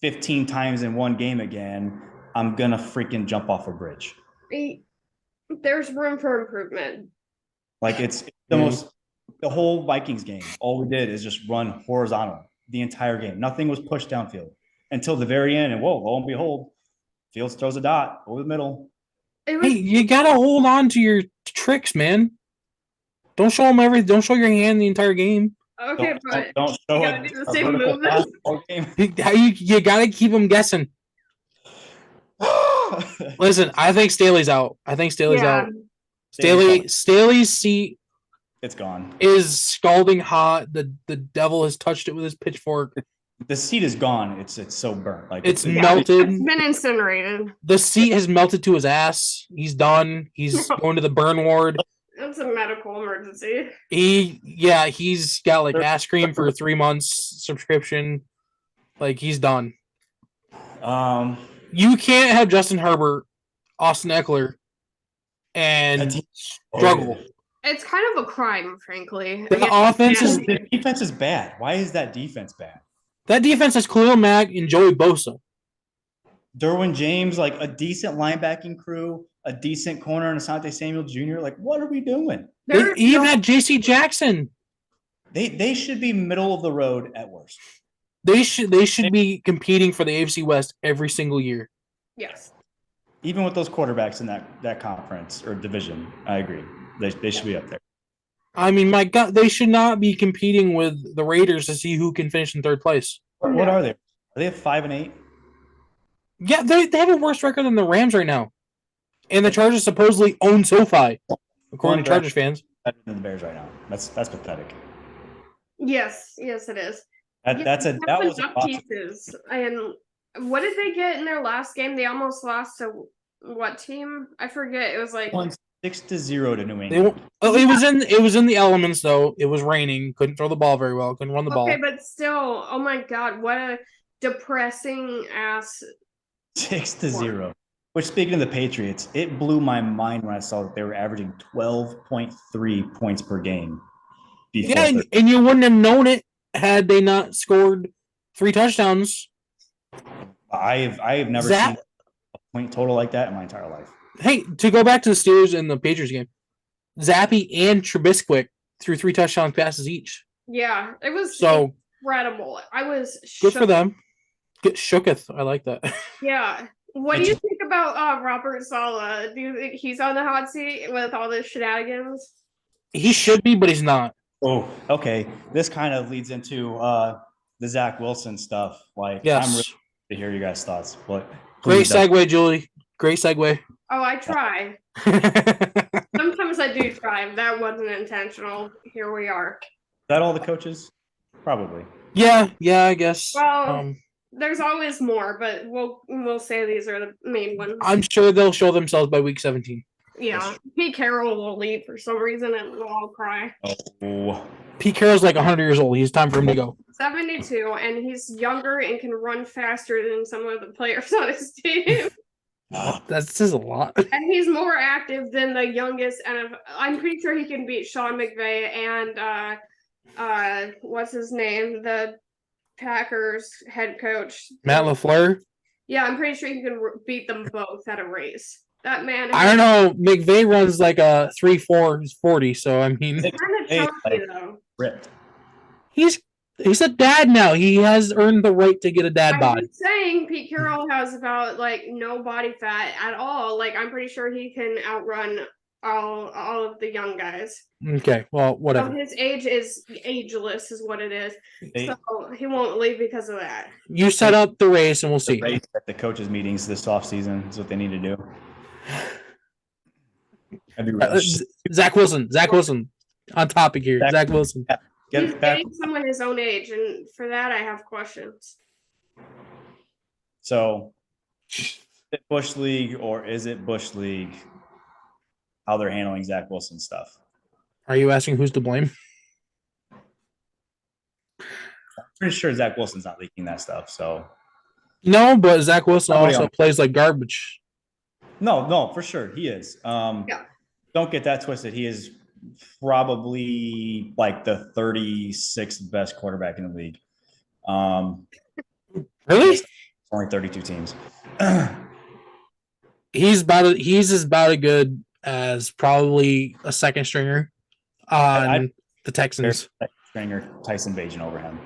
Speaker 1: 15 times in one game again, I'm going to freaking jump off a bridge.
Speaker 2: There's room for improvement.
Speaker 1: Like, it's the whole Vikings game, all we did is just run horizontal the entire game. Nothing was pushed downfield until the very end. And whoa, lo and behold, Fields throws a dot over the middle.
Speaker 3: Hey, you gotta hold on to your tricks, man. Don't show them everything. Don't show your hand the entire game.
Speaker 2: Okay, but
Speaker 1: don't show
Speaker 2: you gotta do the same movement.
Speaker 3: You gotta keep them guessing. Listen, I think Staley's out. Out. Staley's seat,
Speaker 1: it's gone.
Speaker 3: Is scalding hot. The devil has touched it with his pitchfork.
Speaker 1: The seat is gone. It's so burnt. Like
Speaker 3: it's melted.
Speaker 2: It's been incinerated.
Speaker 3: The seat has melted to his ass. He's done. He's going to the burn ward.
Speaker 2: It's a medical emergency.
Speaker 3: He's got like ass cream for 3 months subscription. Like, he's done. You can't have Justin Herbert, Austin Eckler, and struggle.
Speaker 2: It's kind of a crime, frankly.
Speaker 1: The defense is bad. Why is that defense bad?
Speaker 3: That defense has Khalil Mack and Joey Bosa.
Speaker 1: Derwin James, like a decent linebacking crew, a decent corner, and Asante Samuel Jr. Like, what are we doing?
Speaker 3: They even had J.C. Jackson.
Speaker 1: They should be middle of the road at worst.
Speaker 3: They should be competing for the AFC West every single year.
Speaker 2: Yes.
Speaker 1: Even with those quarterbacks in that conference or division, I agree. They should be up there.
Speaker 3: I mean, my God, they should not be competing with the Raiders to see who can finish in third place.
Speaker 1: What are they? Are they at 5-8?
Speaker 3: Yeah, they have a worse record than the Rams right now. And the Chargers supposedly own SoFi, according to Chargers fans.
Speaker 1: Better than the Bears right now. That's pathetic.
Speaker 2: Yes, it is.
Speaker 1: That was
Speaker 2: pieces. And what did they get in their last game? They almost lost to what team? I forget. It was like
Speaker 1: 6-0 to New England.
Speaker 3: It was in the elements though. It was raining. Couldn't throw the ball very well. Couldn't run the ball.
Speaker 2: Okay, but still, oh my God, what a depressing ass
Speaker 1: 6-0. Which, speaking of the Patriots, it blew my mind when I saw that they were averaging 12.3 points per game.
Speaker 3: And you wouldn't have known it had they not scored 3 touchdowns.
Speaker 1: I have never seen a point total like that in my entire life.
Speaker 3: Hey, to go back to the Steelers and the Patriots game, Zappy and Trubisky threw 3 touchdown passes each.
Speaker 2: Yeah, it was incredible. I was
Speaker 3: good for them. Get shooketh. I like that.
Speaker 2: Yeah. What do you think about Robert Saleh? Do you think he's on the hot seat with all the shenanigans?
Speaker 3: He should be, but he's not.
Speaker 1: Oh, okay. This kind of leads into the Zach Wilson stuff. Like,
Speaker 3: yes.
Speaker 1: I'm really to hear you guys' thoughts. But
Speaker 3: great segue, Julie. Great segue.
Speaker 2: Oh, I try. Sometimes I do try. That wasn't intentional. Here we are.
Speaker 1: Is that all the coaches? Probably.
Speaker 3: Yeah, I guess.
Speaker 2: Well, there's always more, but we'll say these are the main ones.
Speaker 3: I'm sure they'll show themselves by week 17.
Speaker 2: Yeah, Pete Carroll will leave for some reason and we'll all cry.
Speaker 1: Oh.
Speaker 3: Pete Carroll's like 100 years old. It's time for him to go.
Speaker 2: 72, and he's younger and can run faster than some of the players on his team.
Speaker 3: That says a lot.
Speaker 2: And he's more active than the youngest, and I'm pretty sure he can beat Sean McVay and what's his name, the Packers head coach,
Speaker 3: Matt LaFleur.
Speaker 2: Yeah, I'm pretty sure he can beat them both at a race. That man.
Speaker 3: I don't know. McVay runs like a 3.4 40. So I mean,
Speaker 2: kind of chunky though.
Speaker 1: Ripped.
Speaker 3: He's He's a dad now. He has earned the right to get a dad
Speaker 2: I'm
Speaker 3: bod.
Speaker 2: just saying Pete Carroll has about like no body fat at all. Like I'm pretty sure he can outrun all of the young guys.
Speaker 3: Okay, well, whatever.
Speaker 2: So his age is ageless, is what it is. So he won't leave because of that.
Speaker 3: You set up the race, and we'll see.
Speaker 1: Race at the coaches' meetings this offseason is what they need to do.
Speaker 3: Zach Wilson, on topic here. Zach Wilson.
Speaker 2: He's dating someone his own age, and for that I have questions.
Speaker 1: So, is it Bush League or is it Bush League? How they're handling Zach Wilson stuff?
Speaker 3: Are you asking who's to blame?
Speaker 1: I'm pretty sure Zach Wilson's not leaking that stuff. So,
Speaker 3: no, but Zach Wilson also plays like garbage.
Speaker 1: No, for sure he is. Yeah. Don't get that twisted. He is probably like the 36th best quarterback in the league.
Speaker 3: Really?
Speaker 1: Only 32 teams.
Speaker 3: He's as about as good as probably a second stringer on the Texans.
Speaker 1: Stringer Tyson Bagent over him.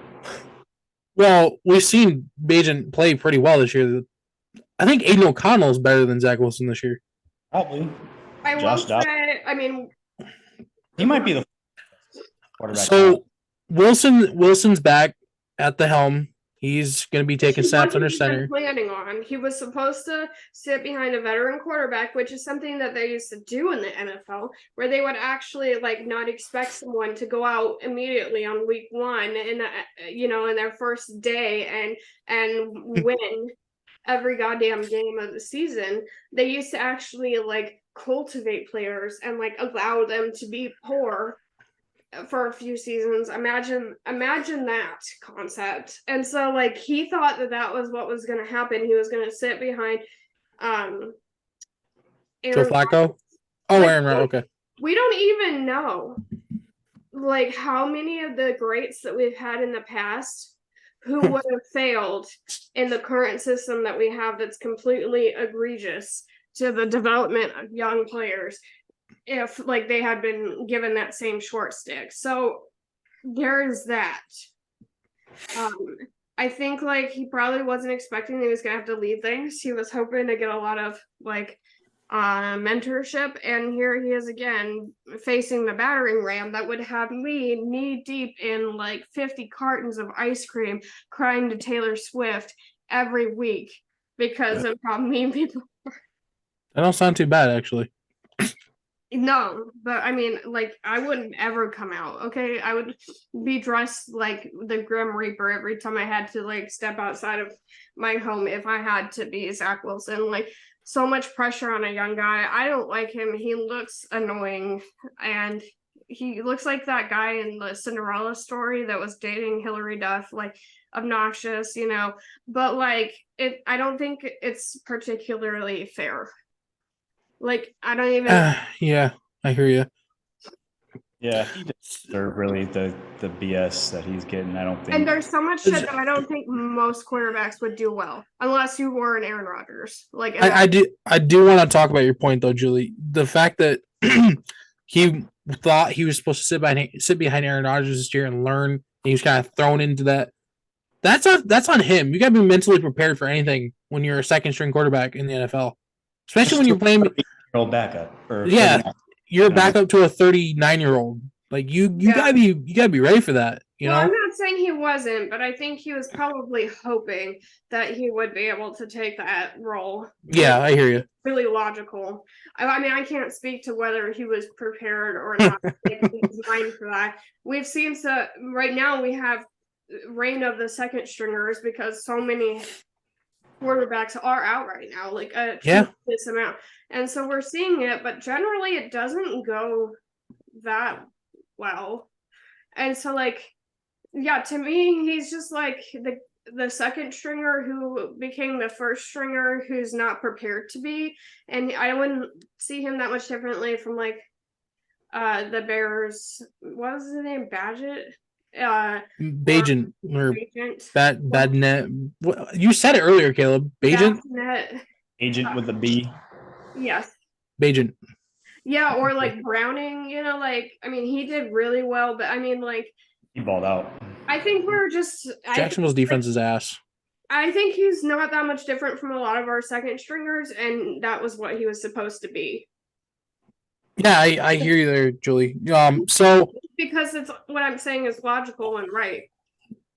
Speaker 3: Well, we've seen Bagent play pretty well this year. I think Aiden O'Connell is better than Zach Wilson this year.
Speaker 1: Probably.
Speaker 2: I will say, I mean,
Speaker 1: he might be the quarterback.
Speaker 3: So Wilson's back at the helm. He's going to be taking snaps under center.
Speaker 2: Planning on. He was supposed to sit behind a veteran quarterback, which is something that they used to do in the NFL, where they would actually like not expect someone to go out immediately on week 1 in their first day and win every goddamn game of the season. They used to actually like cultivate players and like allow them to be poor for a few seasons. Imagine that concept. And so like he thought that was what was going to happen. He was going to sit behind
Speaker 3: Joe Flacco. Aaron Rodgers. Okay.
Speaker 2: We don't even know like how many of the greats that we've had in the past who would have failed in the current system that we have that's completely egregious to the development of young players if like they had been given that same short stick. So there is that. I think like he probably wasn't expecting that he was gonna have to lead things. He was hoping to get a lot of like mentorship, and here he is again facing the battering ram that would have me knee deep in like 50 cartons of ice cream crying to Taylor Swift every week because of how mean people are.
Speaker 3: That don't sound too bad, actually.
Speaker 2: No, but I mean, like, I wouldn't ever come out, okay? I would be dressed like the Grim Reaper every time I had to, like, step outside of my home if I had to be Zach Wilson. Like, so much pressure on a young guy. I don't like him. He looks annoying, and he looks like that guy in the Cinderella story that was dating Hillary Duff, like, obnoxious, you know? But, like, I don't think it's particularly fair. Like, I don't even.
Speaker 3: Yeah, I hear you.
Speaker 1: Yeah, they're really the BS that he's getting. I don't think.
Speaker 2: And there's so much shit that I don't think most quarterbacks would do well, unless you were an Aaron Rodgers. Like,
Speaker 3: I do want to talk about your point though, Julie. The fact that he thought he was supposed to sit behind Aaron Rodgers this year and learn, and he was kind of thrown into that. That's on him. You got to be mentally prepared for anything when you're a second string quarterback in the NFL. Especially when you're playing
Speaker 1: backup.
Speaker 3: You're a backup to a 39-year-old. Like you gotta be ready for that. You know.
Speaker 2: I'm not saying he wasn't, but I think he was probably hoping that he would be able to take that role.
Speaker 3: Yeah, I hear you.
Speaker 2: Really logical. I mean, I can't speak to whether he was prepared or not. His mind for that. We've seen right now. We have reign of the second stringers because so many quarterbacks are out right now, like this amount, and so we're seeing it, but generally it doesn't go that well. And so like, yeah, to me he's just like the second stringer who became the first stringer who's not prepared to be, and I wouldn't see him that much differently from like the Bears. What was his name? Bagent
Speaker 3: or Badnet. You said it earlier, Caleb. Bagent.
Speaker 1: Agent with a B.
Speaker 2: Yes.
Speaker 3: Bagent.
Speaker 2: Yeah, or like Browning. You know, like I mean, he did really well, but I mean, like
Speaker 1: he balled out.
Speaker 2: I think we're just
Speaker 3: Jacksonville's defense is ass.
Speaker 2: I think he's not that much different from a lot of our second stringers, and that was what he was supposed to be.
Speaker 3: Yeah, I hear you there, Julie. So
Speaker 2: because it's what I'm saying is logical and right.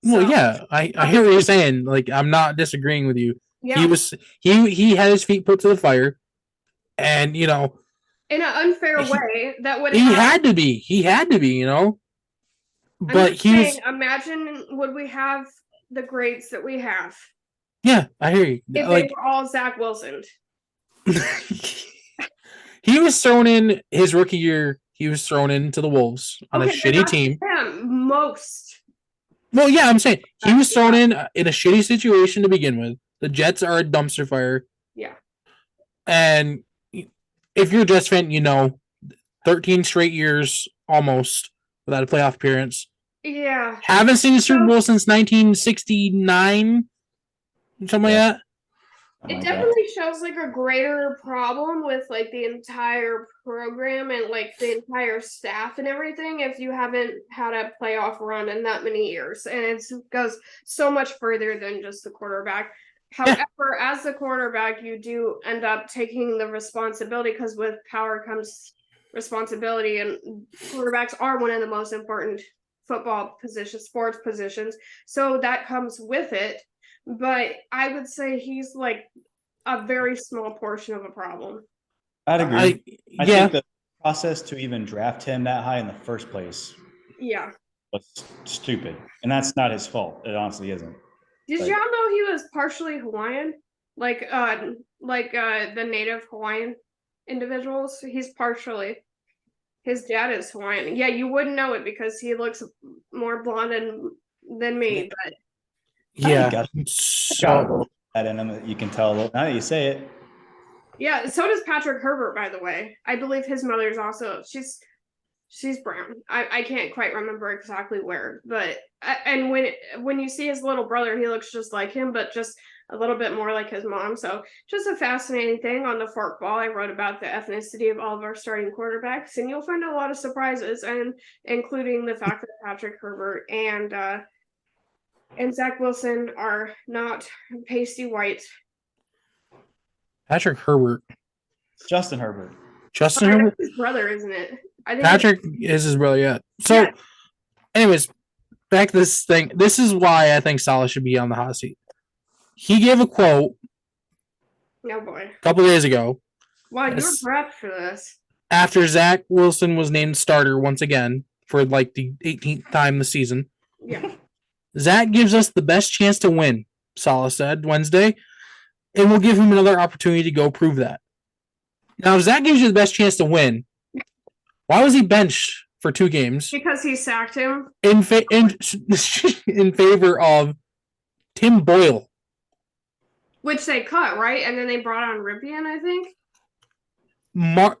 Speaker 3: Well, yeah, I hear what you're saying. Like, I'm not disagreeing with you.
Speaker 2: Yeah.
Speaker 3: He had his feet put to the fire, and in an
Speaker 2: unfair way that would
Speaker 3: he had to be, But
Speaker 2: imagine would we have the grades that we have?
Speaker 3: Yeah, I hear you.
Speaker 2: If they were all Zach Wilson.
Speaker 3: He was thrown in his rookie year. He was thrown into the Wolves on a shitty team.
Speaker 2: Most.
Speaker 3: Well, yeah, I'm saying he was thrown in a shitty situation to begin with. The Jets are a dumpster fire.
Speaker 2: Yeah.
Speaker 3: And if you're a Jets fan, 13 straight years almost without a playoff appearance.
Speaker 2: Yeah.
Speaker 3: Haven't seen a Super Bowl since 1969, something like that.
Speaker 2: It definitely shows like a greater problem with like the entire program and like the entire staff and everything if you haven't had a playoff run in that many years. And it goes so much further than just the quarterback. However, as the quarterback, you do end up taking the responsibility because with power comes responsibility, and quarterbacks are one of the most important football positions, sports positions. So that comes with it. But I would say he's like a very small portion of a problem.
Speaker 1: I'd agree. I think the process to even draft him that high in the first place was stupid. And that's not his fault. It honestly isn't.
Speaker 2: Did y'all know he was partially Hawaiian? Like the native Hawaiian individuals? He's partially. His dad is Hawaiian. Yeah, you wouldn't know it because he looks more blonde than me, but
Speaker 3: yeah,
Speaker 1: so that in him, you can tell now that you say it.
Speaker 2: Yeah, so does Patrick Herbert, by the way. I believe his mother's also she's brown. I can't quite remember exactly where, but and when you see his little brother, he looks just like him, but just a little bit more like his mom. So just a fascinating thing on the Fork Ball. I wrote about the ethnicity of all of our starting quarterbacks, and you'll find a lot of surprises, and including the fact that Patrick Herbert and Zach Wilson are not pasty white.
Speaker 3: Patrick Herbert.
Speaker 1: Justin Herbert.
Speaker 3: Herbert?
Speaker 2: His brother, isn't it? I think
Speaker 3: Patrick is his brother, yeah. So, anyways, back to this thing. This is why I think Saleh should be on the hot seat. He gave a quote a couple days ago.
Speaker 2: Wow, you're prepped for this.
Speaker 3: After Zach Wilson was named starter once again for like the 18th time this season.
Speaker 2: Yeah.
Speaker 3: Zach gives us the best chance to win, Saleh said Wednesday, and we'll give him another opportunity to go prove that. Now, if Zach gives you the best chance to win, why was he benched for 2 games?
Speaker 2: Because he sacked him.
Speaker 3: In favor of Tim Boyle.
Speaker 2: Which they cut, right? And then they brought on Ripien, I think.
Speaker 3: Brett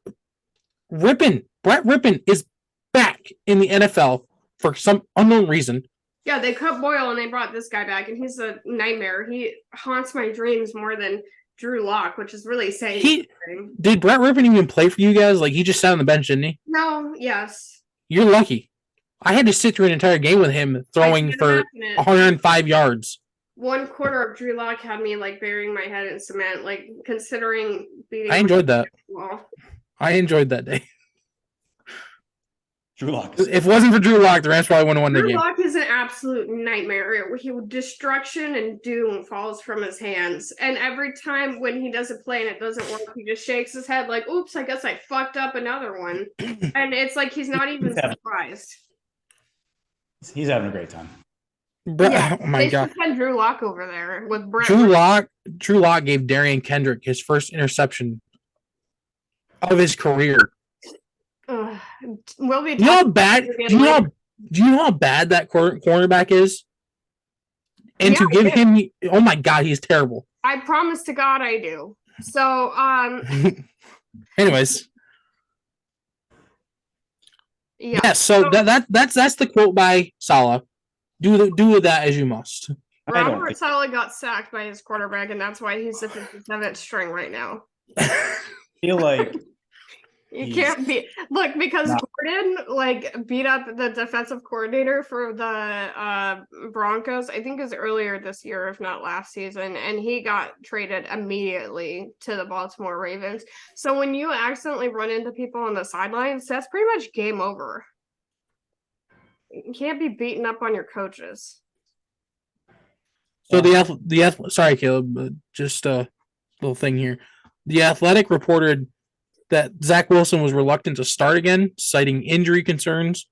Speaker 3: Ripien is back in the NFL for some unknown reason.
Speaker 2: Yeah, they cut Boyle and they brought this guy back, and he's a nightmare. He haunts my dreams more than Drew Lock, which is really saying
Speaker 3: Did Brett Ripien even play for you guys? Like, he just sat on the bench, didn't he?
Speaker 2: No, yes.
Speaker 3: You're lucky. I had to sit through an entire game with him throwing for 105 yards.
Speaker 2: 1 quarter of Drew Lock had me like burying my head in cement, like considering beating.
Speaker 3: I enjoyed that. I enjoyed that day.
Speaker 1: Drew Lock.
Speaker 3: If it wasn't for Drew Lock, the Rams probably wouldn't have won the game.
Speaker 2: Drew Lock is an absolute nightmare. Destruction and doom falls from his hands. And every time when he does a play and it doesn't work, he just shakes his head like, oops, I guess I fucked up another one. And it's like he's not even surprised.
Speaker 1: He's having a great time.
Speaker 2: Yeah,
Speaker 3: oh my god.
Speaker 2: Drew Lock over there with Brett.
Speaker 3: Drew Lock gave Darian Kendrick his first interception of his career.
Speaker 2: Will be.
Speaker 3: Do you know how bad that cornerback is? And to give him, oh my god, he's terrible.
Speaker 2: I promise to God I do. So,
Speaker 3: anyways.
Speaker 2: Yeah.
Speaker 3: So that's the quote by Saleh. Do with that as you must.
Speaker 2: Robert Saleh got sacked by his quarterback, and that's why he's the 57th string right now.
Speaker 1: I feel like
Speaker 2: you can't be because Gordon beat up the defensive coordinator for the Broncos. I think it was earlier this year, if not last season, and he got traded immediately to the Baltimore Ravens. So when you accidentally run into people on the sidelines, that's pretty much game over. You can't be beating up on your coaches.
Speaker 3: So sorry, Caleb, but just a little thing here. The Athletic reported that Zach Wilson was reluctant to start again, citing injury concerns.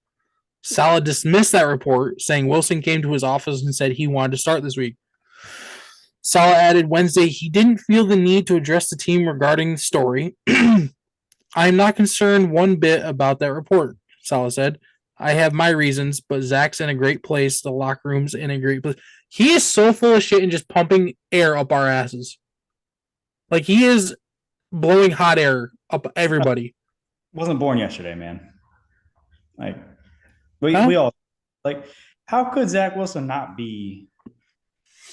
Speaker 3: Saleh dismissed that report, saying Wilson came to his office and said he wanted to start this week. Saleh added Wednesday he didn't feel the need to address the team regarding the story. I am not concerned one bit about that report, Saleh said. I have my reasons, but Zach's in a great place. The locker room's in a great place. He is so full of shit and just pumping air up our asses. Like, he is blowing hot air up everybody.
Speaker 1: Wasn't born yesterday, man. Like, we all, like, how could Zach Wilson not be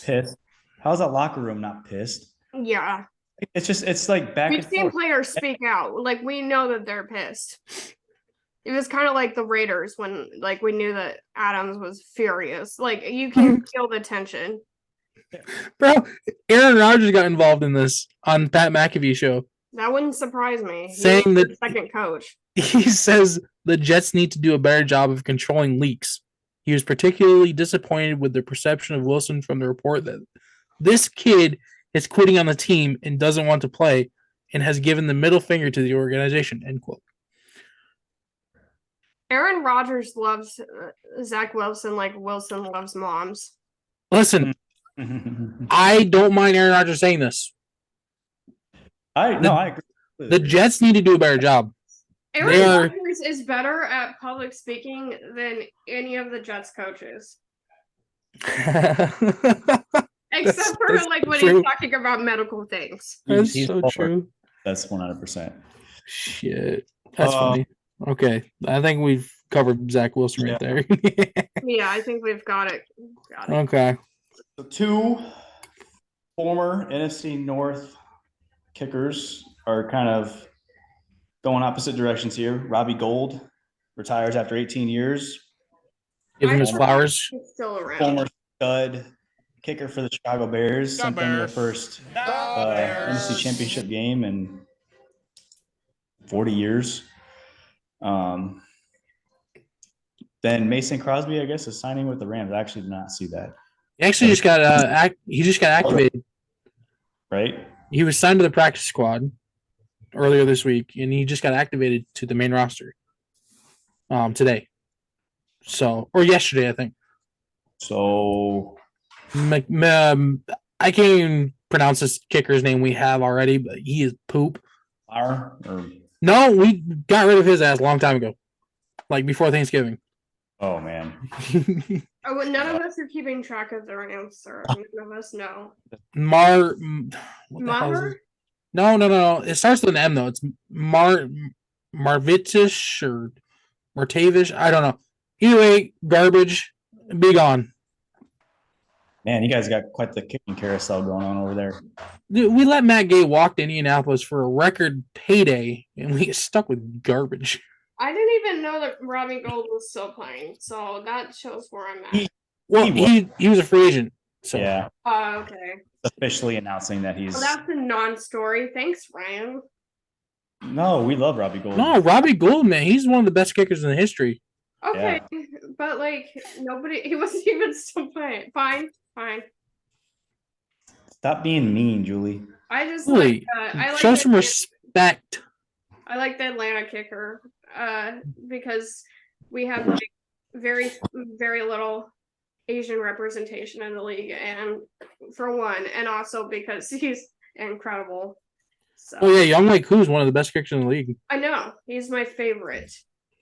Speaker 1: pissed? How's that locker room not pissed?
Speaker 2: Yeah.
Speaker 1: It's like back and forth.
Speaker 2: We've seen players speak out. Like, we know that they're pissed. It was kind of like the Raiders when, like, we knew that Adams was furious. Like, you can feel the tension.
Speaker 3: Bro, Aaron Rodgers got involved in this on Pat McAfee show.
Speaker 2: That wouldn't surprise me.
Speaker 3: Saying that
Speaker 2: second coach.
Speaker 3: He says the Jets need to do a better job of controlling leaks. He was particularly disappointed with the perception of Wilson from the report that this kid is quitting on the team and doesn't want to play and has given the middle finger to the organization, end quote.
Speaker 2: Aaron Rodgers loves Zach Wilson like Wilson loves moms.
Speaker 3: Listen, I don't mind Aaron Rodgers saying this.
Speaker 1: I agree.
Speaker 3: The Jets need to do a better job.
Speaker 2: Aaron Rodgers is better at public speaking than any of the Jets coaches. Except for when he's talking about medical things.
Speaker 3: That's so true.
Speaker 1: That's 100%.
Speaker 3: Shit. That's funny. Okay. I think we've covered Zach Wilson right there.
Speaker 2: Yeah, I think we've got it.
Speaker 3: Okay.
Speaker 1: So 2 former NFC North kickers are kind of going opposite directions here. Robbie Gould retires after 18 years.
Speaker 3: Give him his flowers.
Speaker 2: He's still around.
Speaker 1: Former stud kicker for the Chicago Bears. Sent them their first NFC Championship game in 40 years. Then Mason Crosby, I guess, is signing with the Rams. I actually did not see that.
Speaker 3: He actually just got activated.
Speaker 1: Right?
Speaker 3: He was signed to the practice squad earlier this week, and he just got activated to the main roster today. Or yesterday, I think.
Speaker 1: So
Speaker 3: I can't even pronounce this kicker's name we have already, but he is poop. No, we got rid of his ass a long time ago, like before Thanksgiving.
Speaker 1: Oh, man.
Speaker 2: None of us are keeping track of their answer. None of us know.
Speaker 3: Maher? No. It starts with an M, though. It's Marvitish or Martavish. I don't know. Either way, garbage. Be gone.
Speaker 1: Man, you guys got quite the kicking carousel going on over there.
Speaker 3: Dude, we let Matt Gay walk to Indianapolis for a record payday, and we get stuck with garbage.
Speaker 2: I didn't even know that Robbie Gould was still playing, so that shows where I'm at.
Speaker 3: He was a free agent. So.
Speaker 1: Yeah.
Speaker 2: Oh, okay.
Speaker 1: Officially announcing that he's.
Speaker 2: Well, that's a non-story. Thanks, Ryan.
Speaker 1: No, we love Robbie Gould.
Speaker 3: No, Robbie Gould, man, he's one of the best kickers in history.
Speaker 2: Okay, yeah. But he wasn't even still playing. Fine.
Speaker 1: Stop being mean, Julie.
Speaker 2: I just
Speaker 3: show some respect.
Speaker 2: I like the Atlanta kicker because we have very, very little Asian representation in the league, and for one, and also because he's incredible. So.
Speaker 3: Oh yeah, Young Wei Koo's one of the best kickers in the league.
Speaker 2: I know, he's my favorite.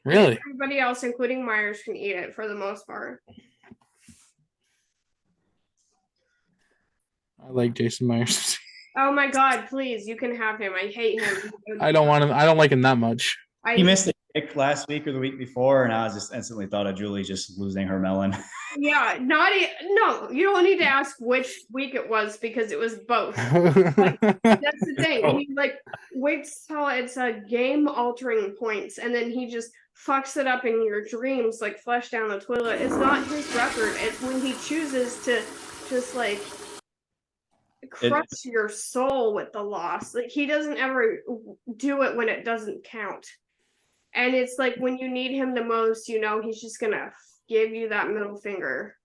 Speaker 3: Really?
Speaker 2: Everybody else, including Myers, can eat it for the most part.
Speaker 3: I like Jason Myers.
Speaker 2: Oh my God! Please, you can have him. I hate him.
Speaker 3: I don't want him. I don't like him that much.
Speaker 1: He missed a kick last week or the week before, and I just instantly thought of Julie just losing her melon.
Speaker 2: Yeah, no, you don't need to ask which week it was because it was both. Like, that's the thing. He like waits till it's a game altering points and then he just fucks it up in your dreams, like flush down the toilet. It's not his record. It's when he chooses to just like crush your soul with the loss. Like he doesn't ever do it when it doesn't count. And it's like when you need him the most, he's just gonna give you that middle finger.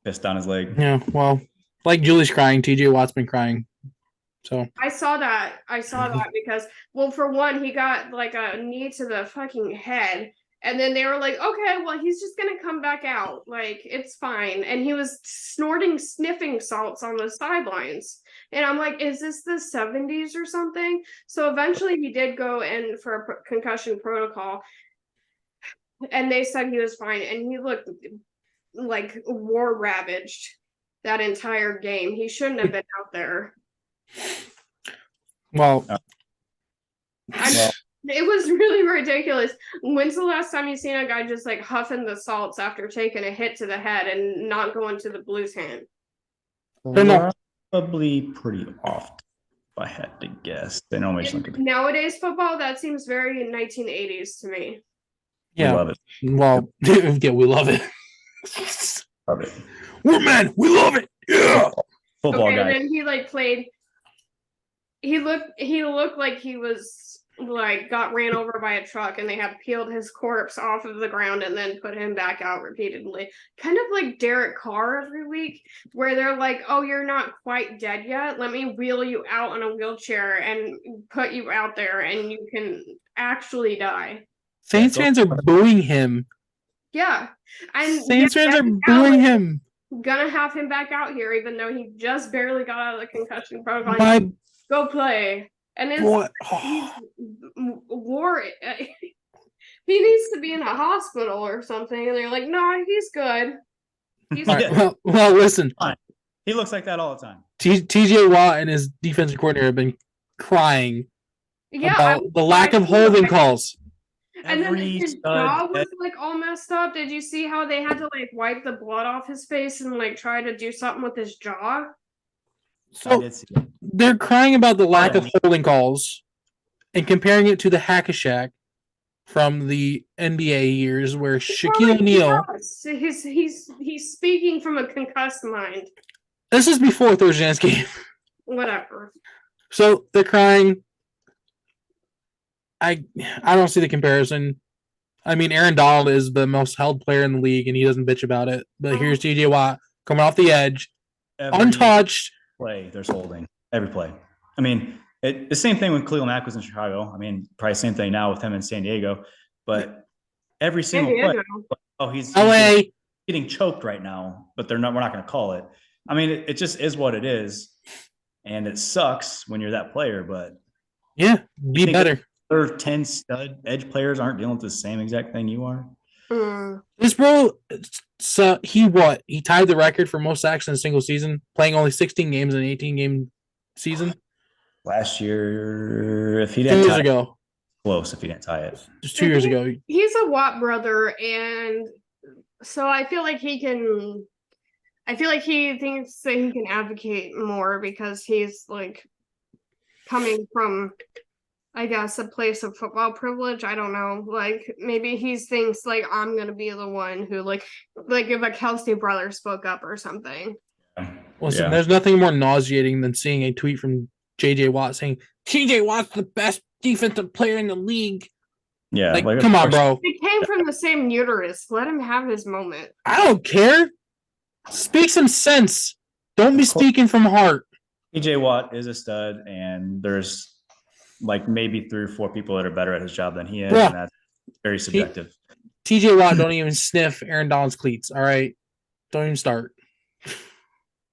Speaker 1: Pissed down his leg.
Speaker 3: Yeah, well, like Julie's crying, TJ Watt's been crying. So
Speaker 2: I saw that because, well, for one, he got like a knee to the fucking head, and then they were like, okay, well, he's just gonna come back out, like it's fine. And he was sniffing salts on the sidelines, and I'm like, is this the 70s or something? So eventually, he did go in for a concussion protocol, and they said he was fine, and he looked like war ravaged that entire game. He shouldn't have been out there.
Speaker 3: Well,
Speaker 2: it was really ridiculous. When's the last time you seen a guy just like huffing the salts after taking a hit to the head and not going to the Blues hand?
Speaker 1: Probably pretty often, if I had to guess. They normally just look at
Speaker 2: nowadays football, that seems very 1980s to me.
Speaker 3: Yeah.
Speaker 1: We love it.
Speaker 3: Well, yeah, we love it.
Speaker 1: Love it.
Speaker 3: We're men. We love it. Yeah.
Speaker 1: Football guy.
Speaker 2: And then he like played. He looked like he was like got ran over by a truck, and they had peeled his corpse off of the ground and then put him back out repeatedly. Kind of like Derek Carr every week, where they're like, "Oh, you're not quite dead yet. Let me wheel you out in a wheelchair and put you out there, and you can actually die."
Speaker 3: Saints fans are booing him.
Speaker 2: Yeah, and
Speaker 3: Saints fans are booing him.
Speaker 2: Gonna have him back out here, even though he just barely got out of the concussion protocol. Go play, and it's war. He needs to be in a hospital or something, and they're like, "No, he's good." He's
Speaker 3: good. Well, listen.
Speaker 1: He looks like that all the time.
Speaker 3: TJ Watt and his defensive coordinator have been crying about the lack of holding calls.
Speaker 2: And then his jaw was like all messed up. Did you see how they had to like wipe the blood off his face and like try to do something with his jaw?
Speaker 3: So they're crying about the lack of holding calls and comparing it to the hack-a-shack from the NBA years where Shaquille O'Neal.
Speaker 2: He's speaking from a concussed mind.
Speaker 3: This is before Thursday night's game.
Speaker 2: Whatever.
Speaker 3: So they're crying. I don't see the comparison. I mean, Aaron Donald is the most held player in the league, and he doesn't bitch about it. But here's TJ Watt coming off the edge, untouched.
Speaker 1: Play, there's holding every play. I mean, the same thing when Khalil Mack was in Chicago. I mean, probably same thing now with him in San Diego. But every single play, he's getting choked right now. But we're not going to call it. I mean, it just is what it is, and it sucks when you're that player. But
Speaker 3: yeah, be better.
Speaker 1: Other 10 stud edge players aren't dealing with the same exact thing you are.
Speaker 3: This bro, so he tied the record for most sacks in a single season, playing only 16 games in an 18-game season.
Speaker 1: Last year, if he didn't
Speaker 3: 2 years ago.
Speaker 1: Close if he didn't tie it.
Speaker 3: Just 2 years ago.
Speaker 2: He's a Watt brother, and so I feel like he thinks that he can advocate more because he's like coming from, I guess, a place of football privilege. I don't know. Like maybe he thinks like I'm gonna be the one who like if a Kelsey brother spoke up or something.
Speaker 3: Listen, there's nothing more nauseating than seeing a tweet from JJ Watt saying TJ Watt's the best defensive player in the league.
Speaker 1: Yeah,
Speaker 3: like come on, bro.
Speaker 2: He came from the same uterus. Let him have his moment.
Speaker 3: I don't care. Speak some sense. Don't be speaking from heart.
Speaker 1: TJ Watt is a stud, and there's like maybe 3 or 4 people that are better at his job than he is, and that's very subjective.
Speaker 3: TJ Watt don't even sniff Aaron Donald's cleats. All right, don't even start.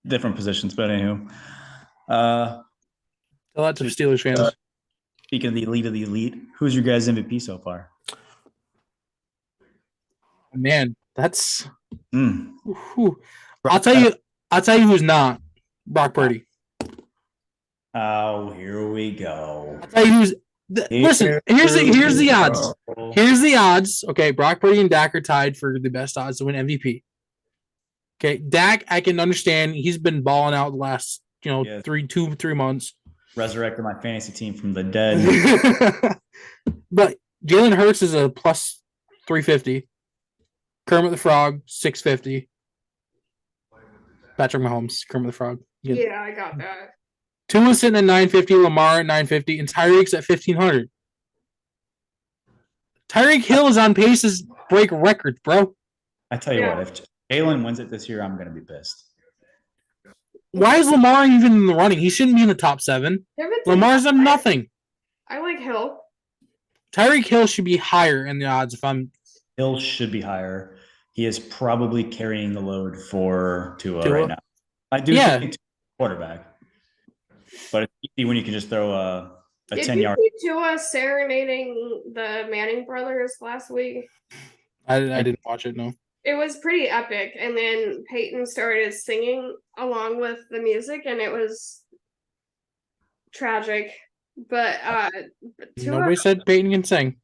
Speaker 1: Different positions, but anywho.
Speaker 3: Tell that to the Steelers fans.
Speaker 1: Speaking of the elite, who's your guys' MVP so far?
Speaker 3: Man, that's. I'll tell you who's not. Brock Purdy.
Speaker 1: Oh, here we go.
Speaker 3: I'll tell you who's. Listen, here's the odds. Here's the odds. Okay, Brock Purdy and Dak are tied for the best odds to win MVP. Okay, Dak, I can understand. He's been balling out the last, 3 months.
Speaker 1: Resurrected my fantasy team from the dead.
Speaker 3: But Jalen Hurts is a plus 350. Kermit the Frog, 650. Patrick Mahomes, Kermit the Frog.
Speaker 2: Yeah, I got that.
Speaker 3: Tua sitting at 950, Lamar at 950, and Tyreek's at 1500. Tyreek Hill is on pace to break records, bro.
Speaker 1: I tell you what, if Jalen wins it this year, I'm going to be pissed.
Speaker 3: Why is Lamar even in the running? He shouldn't be in the top 7. Lamar's done nothing.
Speaker 2: I like Hill.
Speaker 3: Tyreek Hill should be higher in the odds.
Speaker 1: Hill should be higher. He is probably carrying the load for Tua right now. I do think Tua's quarterback, but it's easy when you can just throw a 10-yard.
Speaker 2: Did you see Tua serenading the Manning brothers last week?
Speaker 3: I didn't watch it, no.
Speaker 2: It was pretty epic, and then Peyton started singing along with the music, and it was tragic. But
Speaker 3: nobody said Peyton can sing.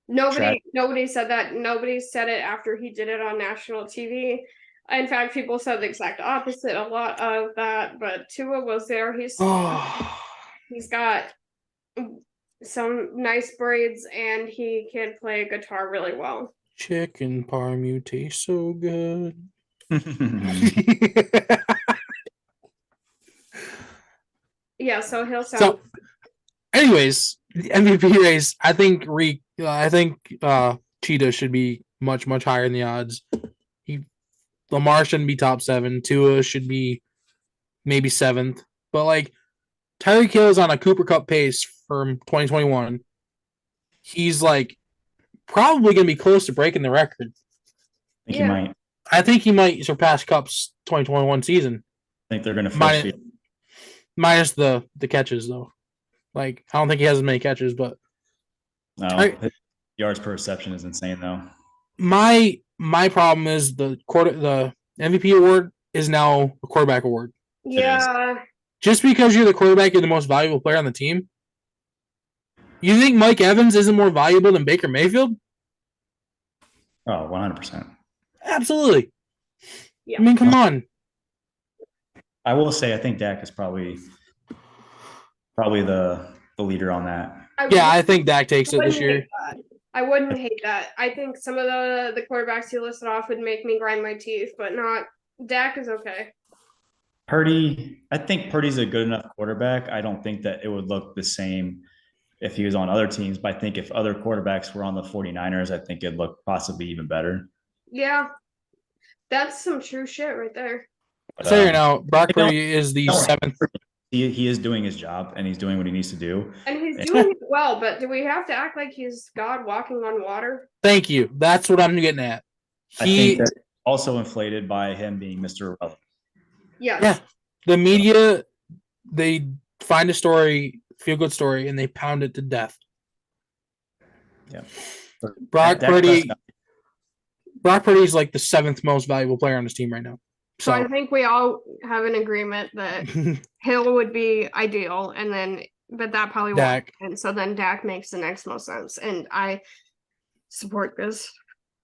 Speaker 2: Nobody said that. Nobody said it after he did it on national TV. In fact, people said the exact opposite. A lot of that, but Tua was there. He's got some nice braids, and he can play guitar really well.
Speaker 3: Chicken parm, you taste so good.
Speaker 2: Yeah, so he'll sound.
Speaker 3: So, anyways, the MVP race. I think Cheetah should be much, much higher in the odds. Lamar shouldn't be top 7. Tua should be maybe 7th. But like Tyreek Hill is on a Cooper Cup pace from 2021. He's like probably going to be close to breaking the record. I think he might surpass Cup's 2021 season.
Speaker 1: I think they're going to
Speaker 3: minus the catches though. Like I don't think he has as many catches, but
Speaker 1: yards per reception is insane though.
Speaker 3: My problem is the MVP award is now a quarterback award.
Speaker 2: Yeah.
Speaker 3: Just because you're the quarterback, you're the most valuable player on the team. You think Mike Evans isn't more valuable than Baker Mayfield?
Speaker 1: Oh, 100%.
Speaker 3: Absolutely.
Speaker 2: Yeah.
Speaker 3: I mean, come on.
Speaker 1: I will say I think Dak is probably the leader on that.
Speaker 3: I think Dak takes it this year.
Speaker 2: I wouldn't hate that. I think some of the quarterbacks you listed off would make me grind my teeth, but not Dak is okay.
Speaker 1: I think Purdy's a good enough quarterback. I don't think that it would look the same if he was on other teams, but I think if other quarterbacks were on the 49ers, I think it'd look possibly even better.
Speaker 2: Yeah. That's some true shit right there.
Speaker 3: So now, Brock Purdy is the 7th.
Speaker 1: He is doing his job, and he's doing what he needs to do.
Speaker 2: And he's doing it well, but do we have to act like he's God walking on water?
Speaker 3: Thank you. That's what I'm getting at.
Speaker 1: I think that's also inflated by him being Mr. Irrelevant.
Speaker 2: Yeah.
Speaker 3: The media, they find a story, feel-good story, and they pound it to death.
Speaker 1: Yeah.
Speaker 3: Brock Purdy's like the 7th most valuable player on his team right now.
Speaker 2: So I think we all have an agreement that Hill would be ideal, but that probably won't. And so then Dak makes the next most sense, and I support this.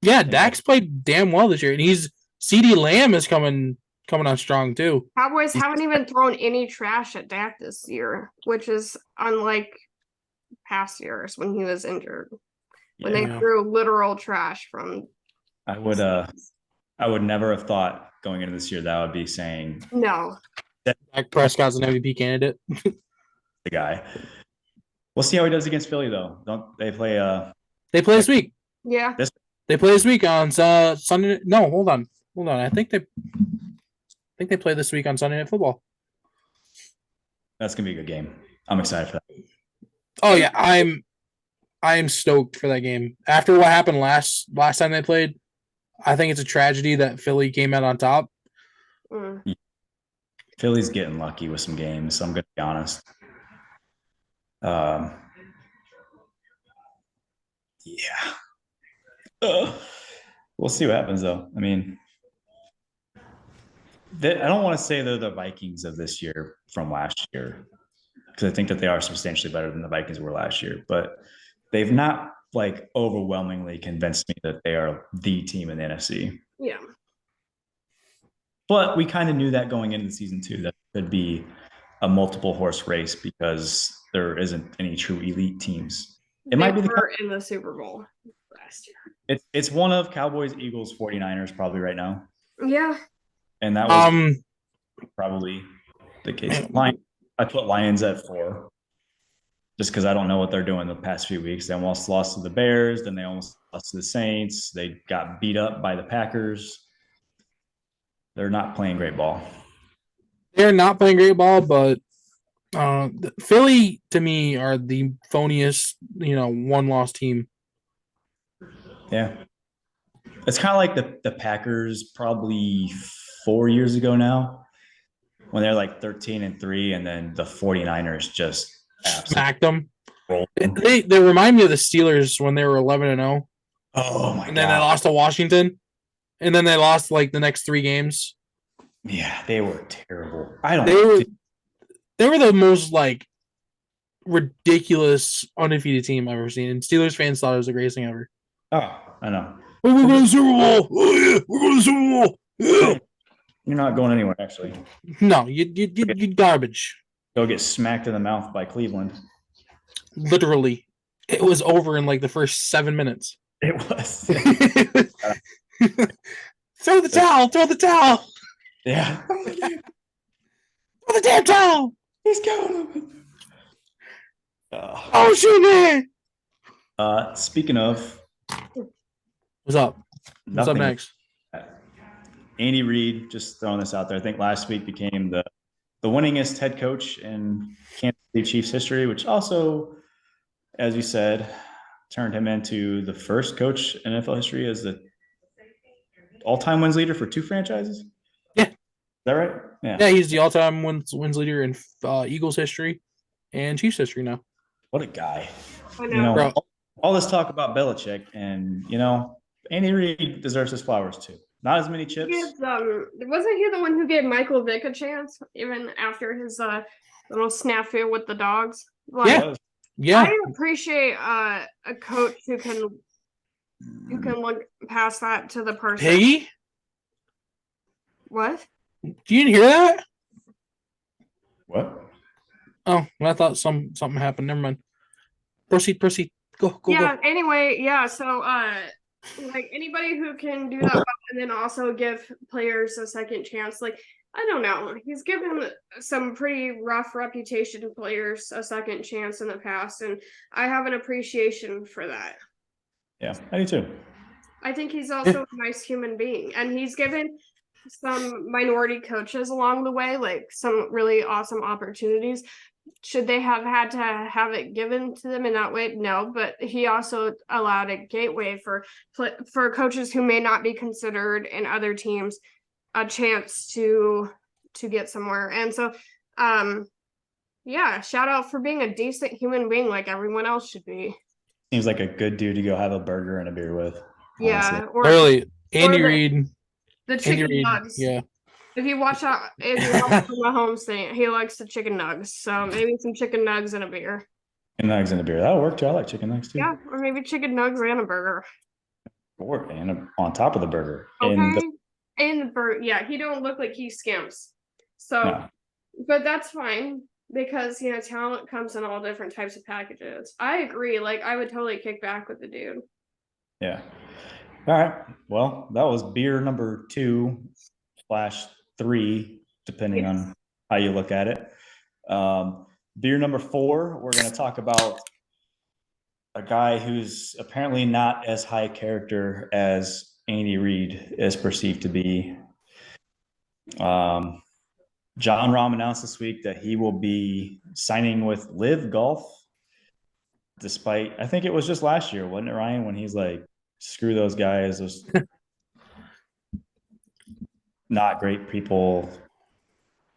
Speaker 3: Yeah, Dak's played damn well this year, and CeeDee Lamb is coming on strong too.
Speaker 2: Cowboys haven't even thrown any trash at Dak this year, which is unlike past years when he was injured. When they threw literal trash from.
Speaker 1: I would never have thought going into this year that I would be saying
Speaker 2: no.
Speaker 3: Dak Prescott's an MVP candidate.
Speaker 1: The guy. We'll see how he does against Philly though. Don't they play?
Speaker 3: They play this week.
Speaker 2: Yeah.
Speaker 3: They play this week on Sunday. No, hold on. I think they play this week on Sunday Night Football.
Speaker 1: That's gonna be a good game. I'm excited for that.
Speaker 3: Oh yeah, I'm stoked for that game. After what happened last time they played, I think it's a tragedy that Philly came out on top.
Speaker 1: Philly's getting lucky with some games, so I'm going to be honest. We'll see what happens, though. I mean, I don't want to say they're the Vikings of this year from last year, because I think that they are substantially better than the Vikings were last year, but they've not overwhelmingly convinced me that they are the team in the NFC.
Speaker 2: Yeah.
Speaker 1: But we kind of knew that going into the season too, that it could be a multiple horse race because there isn't any true elite teams.
Speaker 2: They might be in the Super Bowl last year.
Speaker 1: It's one of Cowboys, Eagles, 49ers probably right now.
Speaker 2: Yeah.
Speaker 1: And that was probably the case. I put Lions at 4 just because I don't know what they're doing the past few weeks. They almost lost to the Bears, then they almost lost to the Saints. They got beat up by the Packers. They're not playing great ball.
Speaker 3: They're not playing great ball, but Philly to me are the phoniest, one-loss team.
Speaker 1: Yeah. It's kind of like the Packers probably 4 years ago now when they're like 13-3 and then the 49ers just
Speaker 3: smacked them. They remind me of the Steelers when they were 11-0.
Speaker 1: Oh my god.
Speaker 3: And then they lost to Washington. And then they lost like the next 3 games.
Speaker 1: Yeah, they were terrible.
Speaker 3: They were the most like ridiculous undefeated team I've ever seen. And Steelers fans thought it was the greatest thing ever.
Speaker 1: Oh, I know.
Speaker 3: We're going to the Super Bowl. Oh yeah, we're going to the Super Bowl. Yeah.
Speaker 1: You're not going anywhere, actually.
Speaker 3: No, you garbage.
Speaker 1: Go get smacked in the mouth by Cleveland.
Speaker 3: Literally, it was over in like the first 7 minutes.
Speaker 1: It was.
Speaker 3: Throw the towel. Throw the towel.
Speaker 1: Yeah.
Speaker 3: Throw the damn towel.
Speaker 1: He's going.
Speaker 3: Oh, shoot me.
Speaker 1: Speaking of.
Speaker 3: What's up? What's up next?
Speaker 1: Andy Reid, just throwing this out there. I think last week became the winningest head coach in Kansas City Chiefs history, which also, as you said, turned him into the first coach in NFL history as the all-time wins leader for 2 franchises.
Speaker 3: Yeah.
Speaker 1: Is that right?
Speaker 3: Yeah, he's the all-time wins leader in Eagles history and Chiefs history now.
Speaker 1: What a guy.
Speaker 2: I know.
Speaker 1: All this talk about Belichick and, Andy Reid deserves his flowers too. Not as many chips.
Speaker 2: Wasn't he the one who gave Michael Vick a chance, even after his little snafu with the dogs? Like,
Speaker 3: yeah.
Speaker 2: I appreciate a coach who can look past that to the person.
Speaker 3: Piggy?
Speaker 2: What?
Speaker 3: You didn't hear that?
Speaker 1: What?
Speaker 3: Oh, I thought something happened. Never mind. Proceed. Go.
Speaker 2: Yeah.
Speaker 3: Go.
Speaker 2: Anyway, yeah. So, like anybody who can do that well and then also give players a second chance, like I don't know, he's given some pretty rough reputation to players a second chance in the past, and I have an appreciation for that.
Speaker 1: Yeah, I do too.
Speaker 2: I think he's also a nice human being, and he's given some minority coaches along the way like some really awesome opportunities. Should they have had to have it given to them in that way? No, but he also allowed a gateway for coaches who may not be considered in other teams a chance to get somewhere. And so, yeah, shout out for being a decent human being like everyone else should be.
Speaker 1: Seems like a good dude to go have a burger and a beer with.
Speaker 2: Yeah,
Speaker 3: Andy Reid.
Speaker 2: The chicken nugs.
Speaker 3: Yeah.
Speaker 2: If you watch Mahomes thing, he likes the chicken nugs. So maybe some chicken nugs and a beer.
Speaker 1: Chicken nugs and a beer. That'll work too. I like chicken nugs too.
Speaker 2: Yeah, or maybe chicken nugs and a burger.
Speaker 1: Or on top of the burger.
Speaker 2: Okay. In the burger. Yeah, he don't look like he skimps. So, no. But that's fine because, talent comes in all different types of packages. I agree. Like, I would totally kick back with the dude.
Speaker 1: Yeah. All right. Well, that was beer number 2/3, depending on how you look at it. Beer number 4, we're going to talk about a guy who's apparently not as high character as Andy Reid is perceived to be. John Rahm announced this week that he will be signing with Live Golf, despite, I think it was just last year, wasn't it, Ryan, when he's like, screw those guys, those not great people.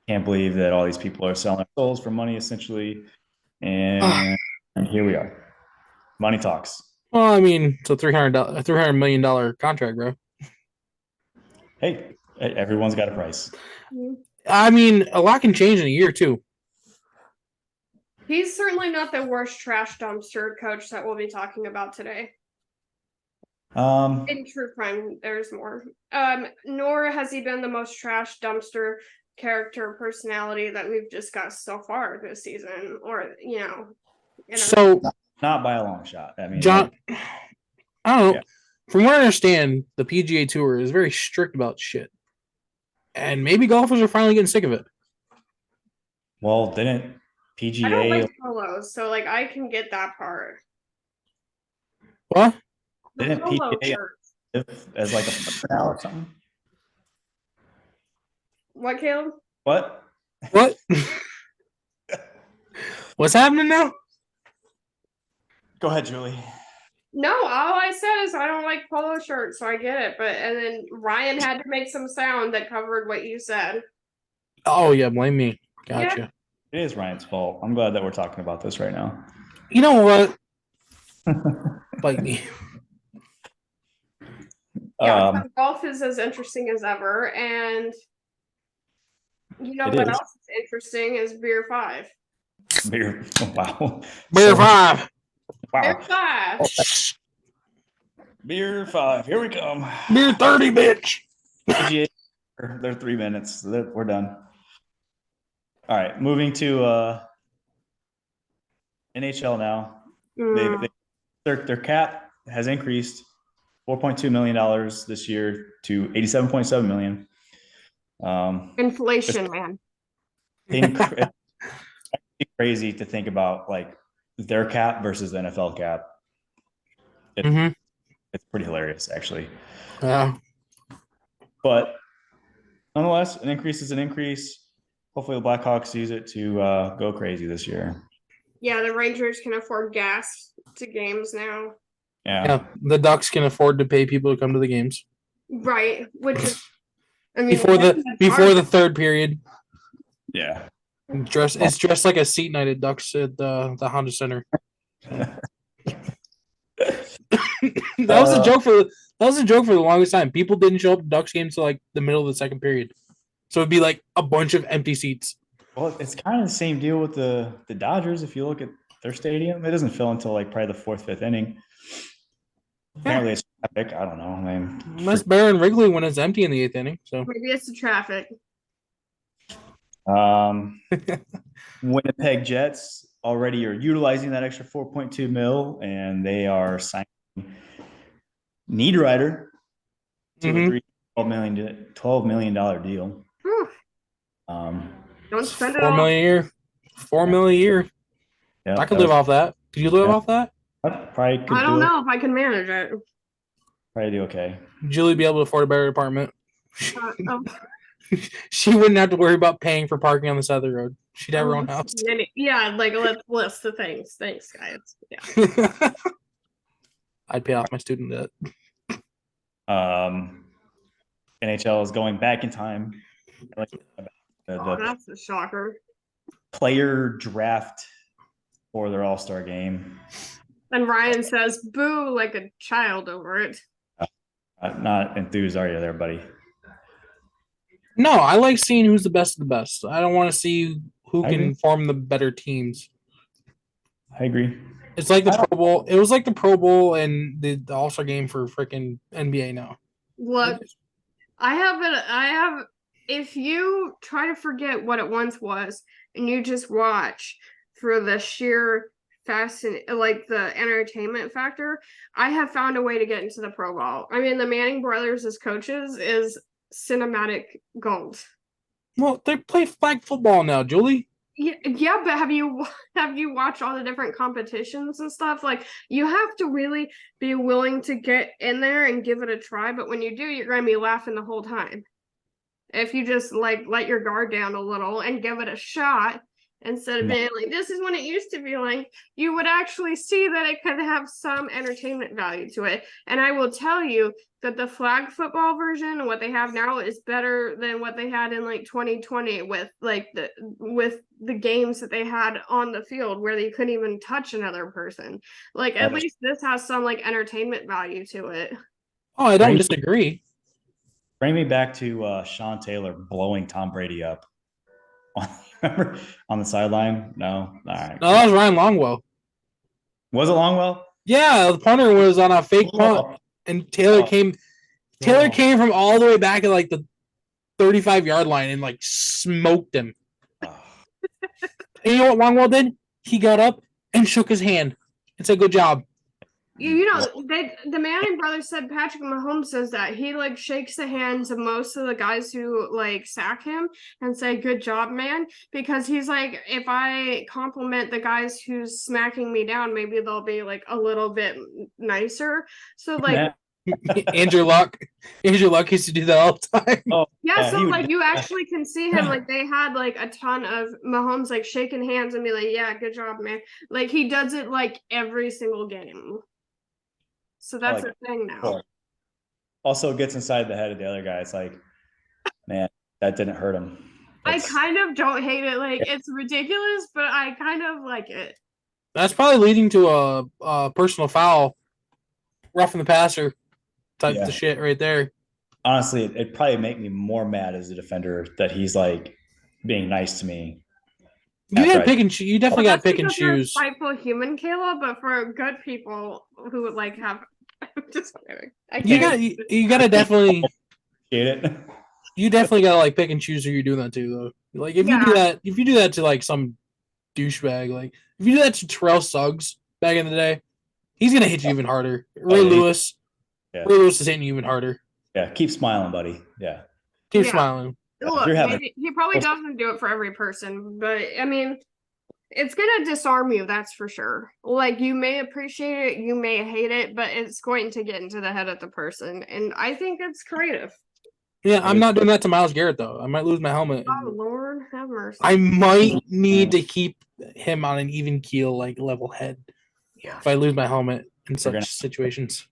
Speaker 1: Can't believe that all these people are selling their souls for money, essentially. And here we are. Money talks.
Speaker 3: Well, I mean, it's a $300 million contract, bro.
Speaker 1: Hey, everyone's got a price.
Speaker 3: I mean, a lot can change in a year, too.
Speaker 2: He's certainly not the worst trash dumpster coach that we'll be talking about today. In true crime, there's more. Nor has he been the most trash dumpster character personality that we've discussed so far this season, or
Speaker 3: So
Speaker 1: not by a long shot. I mean,
Speaker 3: John, I don't know. Yeah. From what I understand, the PGA Tour is very strict about shit, and maybe golfers are finally getting sick of it.
Speaker 1: Well, didn't PGA?
Speaker 2: I don't like polos, so like I can get that part.
Speaker 3: What?
Speaker 1: Didn't PGA as like a now or something?
Speaker 2: What, Caleb?
Speaker 1: What?
Speaker 3: What's happening now?
Speaker 1: Go ahead, Julie.
Speaker 2: No, all I said is I don't like polo shirts, so I get it. And then Ryan had to make some sound that covered what you said.
Speaker 3: Oh yeah, blame me. Gotcha.
Speaker 1: Yeah. It is Ryan's fault. I'm glad that we're talking about this right now.
Speaker 3: You know what? Bite me.
Speaker 2: Yeah, golf is as interesting as ever, and you know what else is interesting is Beer 5.
Speaker 1: Wow.
Speaker 3: Beer 5.
Speaker 1: Wow.
Speaker 2: Beer 5.
Speaker 1: Beer 5. Here we come.
Speaker 3: Beer 30, bitch.
Speaker 1: They're 3 minutes. We're done. All right, moving to NHL now. Their cap has increased $4.2 million this year to $87.7 million.
Speaker 2: Inflation, man.
Speaker 1: It's crazy to think about like their cap versus the NFL cap. It's pretty hilarious, actually.
Speaker 3: Yeah.
Speaker 1: But nonetheless, an increase is an increase. Hopefully the Blackhawks use it to go crazy this year.
Speaker 2: Yeah, the Rangers can afford gas to games now.
Speaker 3: Yeah, the Ducks can afford to pay people to come to the games.
Speaker 2: Right, which is, I mean,
Speaker 3: before the third period.
Speaker 1: Yeah,
Speaker 3: it's dressed like a seat night at Ducks at the Honda Center. That was a joke for the longest time. People didn't show up to Ducks games till like the middle of the second period, so it'd be like a bunch of empty seats.
Speaker 1: Well, it's kind of the same deal with the Dodgers. If you look at their stadium, it doesn't fill until like probably the fourth, fifth inning. Apparently it's traffic. I don't know. I mean,
Speaker 3: unless Barron Wrigley when it's empty in the eighth inning. So
Speaker 2: maybe it's the traffic.
Speaker 1: Winnipeg Jets already are utilizing that extra 4.2 mil, and they are signing Niederreiter to a $12 million deal.
Speaker 2: Don't spend it
Speaker 3: all. $4 million a year. $4 million a year.
Speaker 1: Yeah,
Speaker 3: I could live off that. Could you live off that?
Speaker 1: I
Speaker 2: don't know if I can manage it.
Speaker 1: Probably do okay.
Speaker 3: Julie be able to afford a better apartment. She wouldn't have to worry about paying for parking on the side of the road. She'd have her own house.
Speaker 2: Yeah, like let's list the things. Thanks, guys. Yeah.
Speaker 3: I'd pay off my student debt.
Speaker 1: NHL is going back in time.
Speaker 2: That's a shocker.
Speaker 1: Player draft for their All-Star game.
Speaker 2: And Ryan says, boo, like a child over it.
Speaker 1: Not enthused, are you there, buddy?
Speaker 3: No, I like seeing who's the best of the best. I don't want to see who can form the better teams.
Speaker 1: I agree.
Speaker 3: It's like the Pro Bowl. It was like the Pro Bowl and the All-Star game for freaking NBA now.
Speaker 2: Look, if you try to forget what it once was and you just watch for the sheer like the entertainment factor, I have found a way to get into the Pro Bowl. I mean, the Manning brothers as coaches is cinematic gold.
Speaker 3: Well, they play flag football now, Julie.
Speaker 2: Yeah, but have you watched all the different competitions and stuff? Like, you have to really be willing to get in there and give it a try. But when you do, you're going to be laughing the whole time. If you just like let your guard down a little and give it a shot, instead of being like, this is what it used to be like, you would actually see that it could have some entertainment value to it. And I will tell you that the flag football version, what they have now, is better than what they had in like 2020 with the games that they had on the field where they couldn't even touch another person. Like, at least this has some like entertainment value to it.
Speaker 3: Oh, I don't disagree.
Speaker 1: Bring me back to Sean Taylor blowing Tom Brady up. Remember on the sideline? No. All right.
Speaker 3: No, that was Ryan Longwell.
Speaker 1: Was it Longwell?
Speaker 3: Yeah, the punter was on a fake punt. and Taylor came from all the way back at like the 35-yard line and like smoked him. And you know what Longwell did? He got up and shook his hand and said, "Good job."
Speaker 2: The Manning brothers said Patrick Mahomes says that he like shakes the hands of most of the guys who like sack him and say "good job, man," because he's like, if I compliment the guys who's smacking me down, maybe they'll be like a little bit nicer. So like
Speaker 3: Andrew Luck used to do that all the time.
Speaker 1: Oh,
Speaker 2: yeah, so like you actually can see him like they had like a ton of Mahomes like shaking hands and be like, "Yeah, good job, man." Like he does it like every single game. So that's a thing now.
Speaker 1: Cool. Also gets inside the head of the other guy. It's like, man, that didn't hurt him.
Speaker 2: I kind of don't hate it. Like it's ridiculous, but I kind of like it.
Speaker 3: That's probably leading to a personal foul, roughing the passer type of shit right there.
Speaker 1: Honestly, it'd probably make me more mad as a defender that he's like being nice to me.
Speaker 3: You definitely got to pick and choose.
Speaker 2: Spiteful human, Kayla, but for good people who would like have. I'm just kidding.
Speaker 3: You got to definitely.
Speaker 1: It.
Speaker 3: You definitely got to like pick and choose who you're doing that to, though. Like if you do that to like some douchebag, like if you do that to Terrell Suggs back in the day, he's gonna hit you even harder. Ray Lewis is hitting you even harder.
Speaker 1: Yeah, keep smiling, buddy. Yeah,
Speaker 3: keep smiling.
Speaker 2: Look, he probably doesn't do it for every person, but I mean, it's gonna disarm you, that's for sure. Like you may appreciate it, you may hate it, but it's going to get into the head of the person, and I think it's creative.
Speaker 3: Yeah, I'm not doing that to Myles Garrett though. I might lose my helmet.
Speaker 2: Oh Lord, have mercy.
Speaker 3: I might need to keep him on an even keel, like level head.
Speaker 2: Yeah.
Speaker 3: If I lose my helmet in such situations.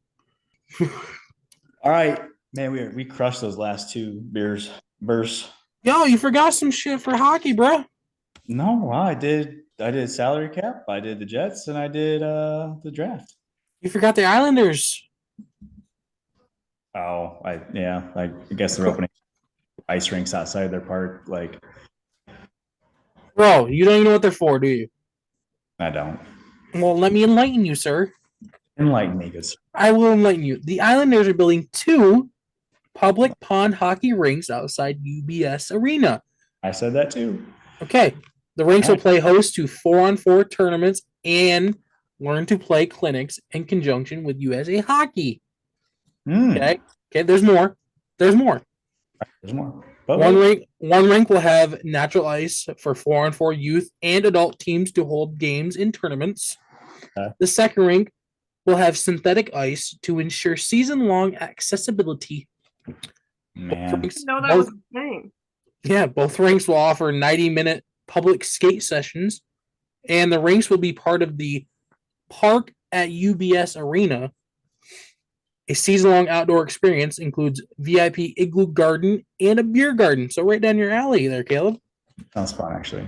Speaker 1: All right, man. We crushed those last two beers.
Speaker 3: Yo, you forgot some shit for hockey, bro.
Speaker 1: No, well, I did salary cap, I did the Jets, and I did the draft.
Speaker 3: You forgot the Islanders.
Speaker 1: Oh, I guess they're opening ice rinks outside their park. Like,
Speaker 3: bro, you don't even know what they're for, do you?
Speaker 1: I don't.
Speaker 3: Well, let me enlighten you, sir.
Speaker 1: Enlighten me, good sir.
Speaker 3: I will enlighten you. The Islanders are building 2 public pond hockey rinks outside UBS Arena.
Speaker 1: I said that too.
Speaker 3: Okay. The rinks will play host to 4-on-4 tournaments and learn to play clinics in conjunction with USA Hockey. Okay. There's more. One rink will have natural ice for 4-on-4 youth and adult teams to hold games in tournaments. The second rink will have synthetic ice to ensure season-long accessibility.
Speaker 1: Man.
Speaker 2: That was the thing.
Speaker 3: Yeah, both rinks will offer 90-minute public skate sessions, and the rinks will be part of the Park at UBS Arena. A season-long outdoor experience includes VIP igloo garden and a beer garden. So right down your alley there, Caleb.
Speaker 1: Sounds fun, actually.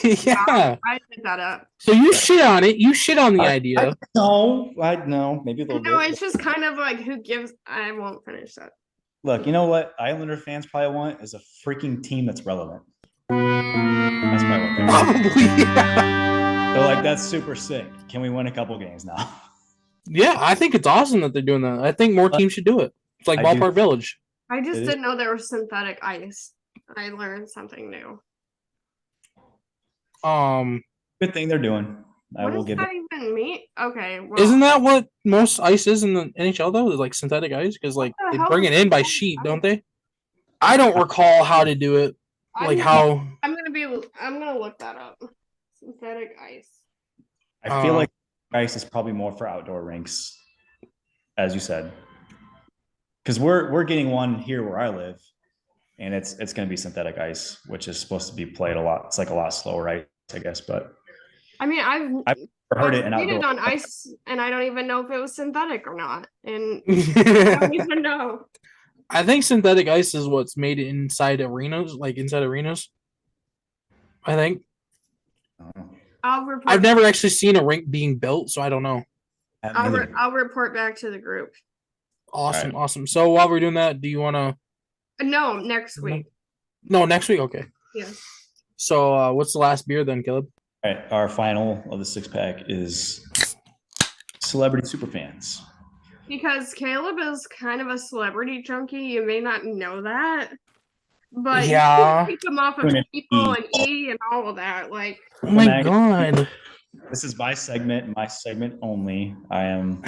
Speaker 3: Yeah.
Speaker 2: I picked that up.
Speaker 3: So you shit on it. You shit on the idea.
Speaker 1: No, maybe a little bit.
Speaker 2: No, it's just kind of like who gives. I won't finish that.
Speaker 1: Look, you know what Islander fans probably want is a freaking team that's relevant. That's probably what they want.
Speaker 3: Probably, yeah.
Speaker 1: They're like, that's super sick. Can we win a couple games now?
Speaker 3: Yeah, I think it's awesome that they're doing that. I think more teams should do it. It's like Ballpark Village.
Speaker 2: I just didn't know there was synthetic ice. I learned something new.
Speaker 1: Good thing they're doing. I will give
Speaker 2: that
Speaker 1: it.
Speaker 2: Even mean? Okay. Well,
Speaker 3: isn't that what most ice is in the NHL though? Is like synthetic ice because like they bring it in by sheet, don't they? I don't recall how to do it.
Speaker 2: I'm gonna look that up. Synthetic ice.
Speaker 1: I feel like ice is probably more for outdoor rinks, as you said, because we're getting one here where I live, and it's going to be synthetic ice, which is supposed to be played a lot. It's like a lot slower ice, I guess. But
Speaker 2: I mean, I've
Speaker 1: heard it
Speaker 2: on ice, and I don't even know if it was synthetic or not, and I don't even know.
Speaker 3: I think synthetic ice is what's made inside arenas, like inside arenas. I think. I've never actually seen a rink being built, so I don't know.
Speaker 2: I'll report back to the group.
Speaker 3: Awesome, right. Awesome. So while we're doing that, do you want to?
Speaker 2: No, next week.
Speaker 3: No, next week. Okay.
Speaker 2: Yeah.
Speaker 3: So what's the last beer then, Caleb?
Speaker 1: All right, our final of the 6-pack is Celebrity Superfans.
Speaker 2: because Caleb is kind of a celebrity junkie. You may not know that, but
Speaker 3: Yeah.
Speaker 2: you keep him off of people and E and all of that. Like,
Speaker 3: oh my god,
Speaker 1: this is my segment only. I am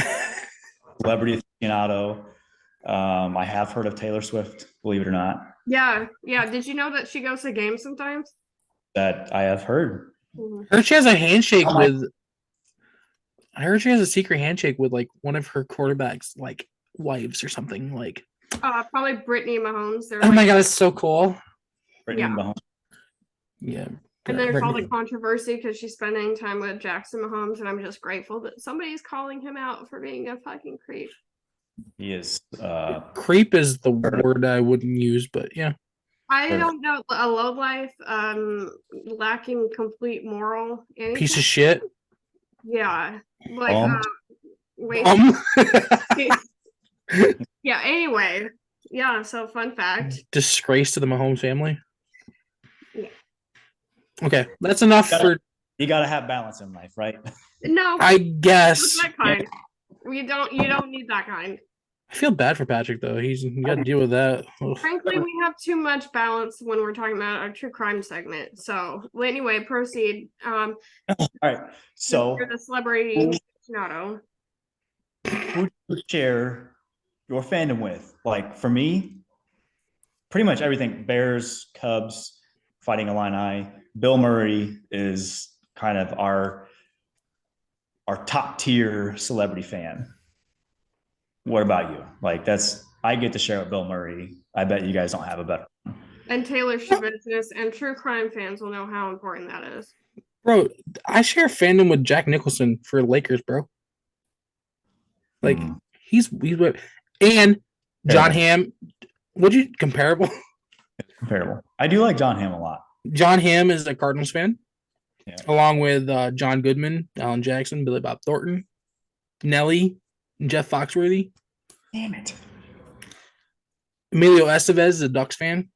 Speaker 1: celebrity aficionado. I have heard of Taylor Swift, believe it or not.
Speaker 2: yeah. Did you know that she goes to games sometimes?
Speaker 1: That I have heard.
Speaker 3: I heard she has a handshake with. I heard she has a secret handshake with like one of her quarterbacks, like wives or something. Like,
Speaker 2: probably Brittany Mahomes.
Speaker 3: oh my god, that's so cool.
Speaker 1: Brittany Mahomes.
Speaker 3: Yeah.
Speaker 2: And there's all the controversy because she's spending time with Jackson Mahomes, and I'm just grateful that somebody's calling him out for being a fucking creep.
Speaker 1: He is.
Speaker 3: Creep is the word I wouldn't use, but yeah.
Speaker 2: I don't know, a lowlife, lacking complete moral. Anything.
Speaker 3: Piece of shit.
Speaker 2: Yeah, like wait. Yeah. Anyway, yeah. So fun fact.
Speaker 3: Disgrace to the Mahomes family.
Speaker 2: Yeah.
Speaker 3: Okay, that's enough for.
Speaker 1: You gotta have balance in life, right?
Speaker 2: No,
Speaker 3: I guess.
Speaker 2: that kind. You don't need that kind.
Speaker 3: I feel bad for Patrick though. You got to deal with that.
Speaker 2: Frankly, we have too much balance when we're talking about our true crime segment. So, well, anyway, proceed.
Speaker 1: All right. So,
Speaker 2: you're the celebrity aficionado.
Speaker 1: Who do you share your fandom with? Like for me, pretty much everything. Bears, Cubs, Fighting Illini. Bill Murray is kind of our top tier celebrity fan. What about you? Like I get to share with Bill Murray. I bet you guys don't have a better one.
Speaker 2: And Taylor Swift and true crime fans will know how important that is.
Speaker 3: Bro, I share fandom with Jack Nicholson for Lakers, bro. Like he's and John Hamm. Would you comparable?
Speaker 1: Comparable. I do like John Hamm a lot.
Speaker 3: John Hamm is a Cardinals fan, along with John Goodman, Alan Jackson, Billy Bob Thornton, Nelly, and Jeff Foxworthy.
Speaker 1: Damn it.
Speaker 3: Emilio Estevez is a Ducks fan.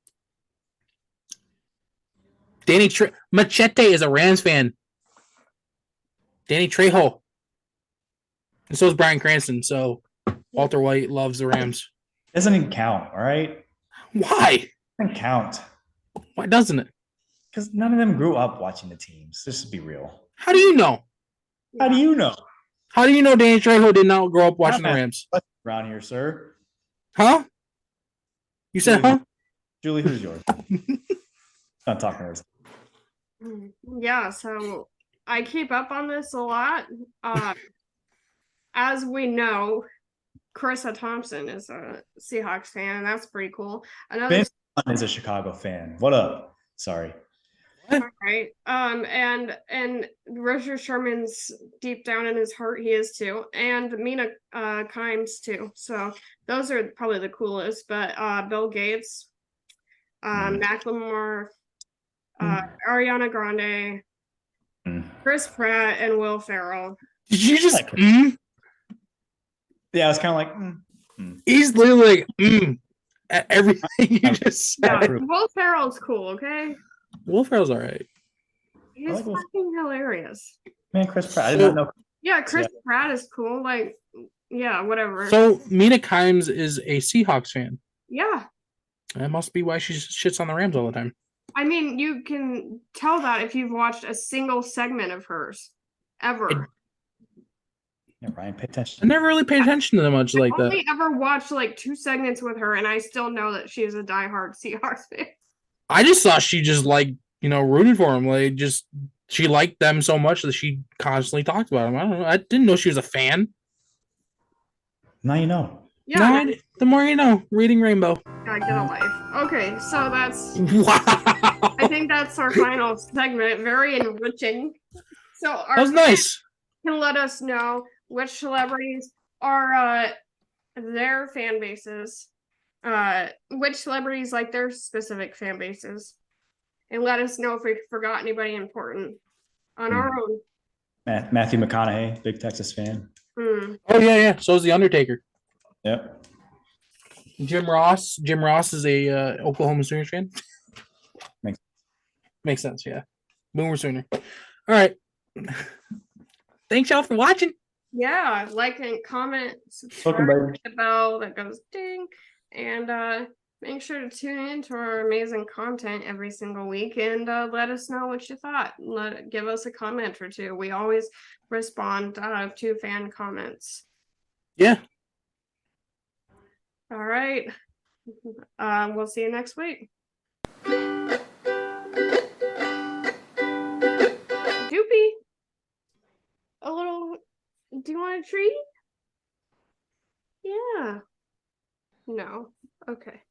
Speaker 3: Machete is a Rams fan. Danny Trejo. And so is Bryan Cranston. So Walter White loves the Rams.
Speaker 1: Doesn't even count, all right?
Speaker 3: Why?
Speaker 1: Doesn't count.
Speaker 3: Why doesn't it?
Speaker 1: Because none of them grew up watching the teams. Just to be real.
Speaker 3: How do you know?
Speaker 1: How do you know?
Speaker 3: How do you know Danny Trejo did not grow up watching the Rams?
Speaker 1: Around here, sir.
Speaker 3: Huh? You said, huh?
Speaker 1: Julie, who's yours? I'm talking to her.
Speaker 2: Yeah, so I keep up on this a lot. As we know, Carissa Thompson is a Seahawks fan, and that's pretty cool. Another
Speaker 1: is a Chicago fan. What up? Sorry.
Speaker 2: All right. And Roger Sherman's deep down in his heart, he is too. And Mina Kimes too. So those are probably the coolest. But Bill Gates, Macklemore, Ariana Grande, Chris Pratt, and Will Ferrell.
Speaker 3: Did you just
Speaker 1: Yeah, I was kind of like
Speaker 3: He's literally like at everything you just said.
Speaker 2: Yeah, Will Ferrell's cool, okay?
Speaker 3: Will Ferrell's all right.
Speaker 2: He's fucking hilarious.
Speaker 1: Man, Chris Pratt. I did not know.
Speaker 2: Yeah, Chris Pratt is cool. Like, yeah, whatever.
Speaker 3: So Mina Kimes is a Seahawks fan.
Speaker 2: Yeah.
Speaker 3: That must be why she shits on the Rams all the time.
Speaker 2: I mean, you can tell that if you've watched a single segment of hers ever.
Speaker 1: Yeah, Ryan, pay attention.
Speaker 3: I never really paid attention to them much like that.
Speaker 2: I only ever watched like 2 segments with her, and I still know that she is a diehard Seahawks fan.
Speaker 3: I just thought she just rooted for him. Like, just she liked them so much that she constantly talked about them. I don't know. I didn't know she was a fan.
Speaker 1: Now you know.
Speaker 2: Yeah.
Speaker 3: No, the more you know. Reading Rainbow.
Speaker 2: Gotta get a life. Okay, so that's.
Speaker 3: Wow.
Speaker 2: I think that's our final segment. Very enriching. So our
Speaker 3: that was nice.
Speaker 2: Can let us know which celebrities are their fan bases. Which celebrities like their specific fan bases, and let us know if we forgot anybody important on our own.
Speaker 1: Matthew McConaughey, big Texas fan.
Speaker 3: Oh yeah. So is the Undertaker.
Speaker 1: Yep.
Speaker 3: Jim Ross is a Oklahoma Sooners fan. Makes sense. Yeah. Boomer Sooner. All right. Thanks y'all for watching.
Speaker 2: Yeah, like and comment, subscribe, hit the bell that goes ding, and make sure to tune into our amazing content every single week and let us know what you thought. Give us a comment or two. We always respond to fan comments.
Speaker 3: Yeah.
Speaker 2: All right. We'll see you next week. Doopy. A little. Do you want a treat? Yeah. No. Okay.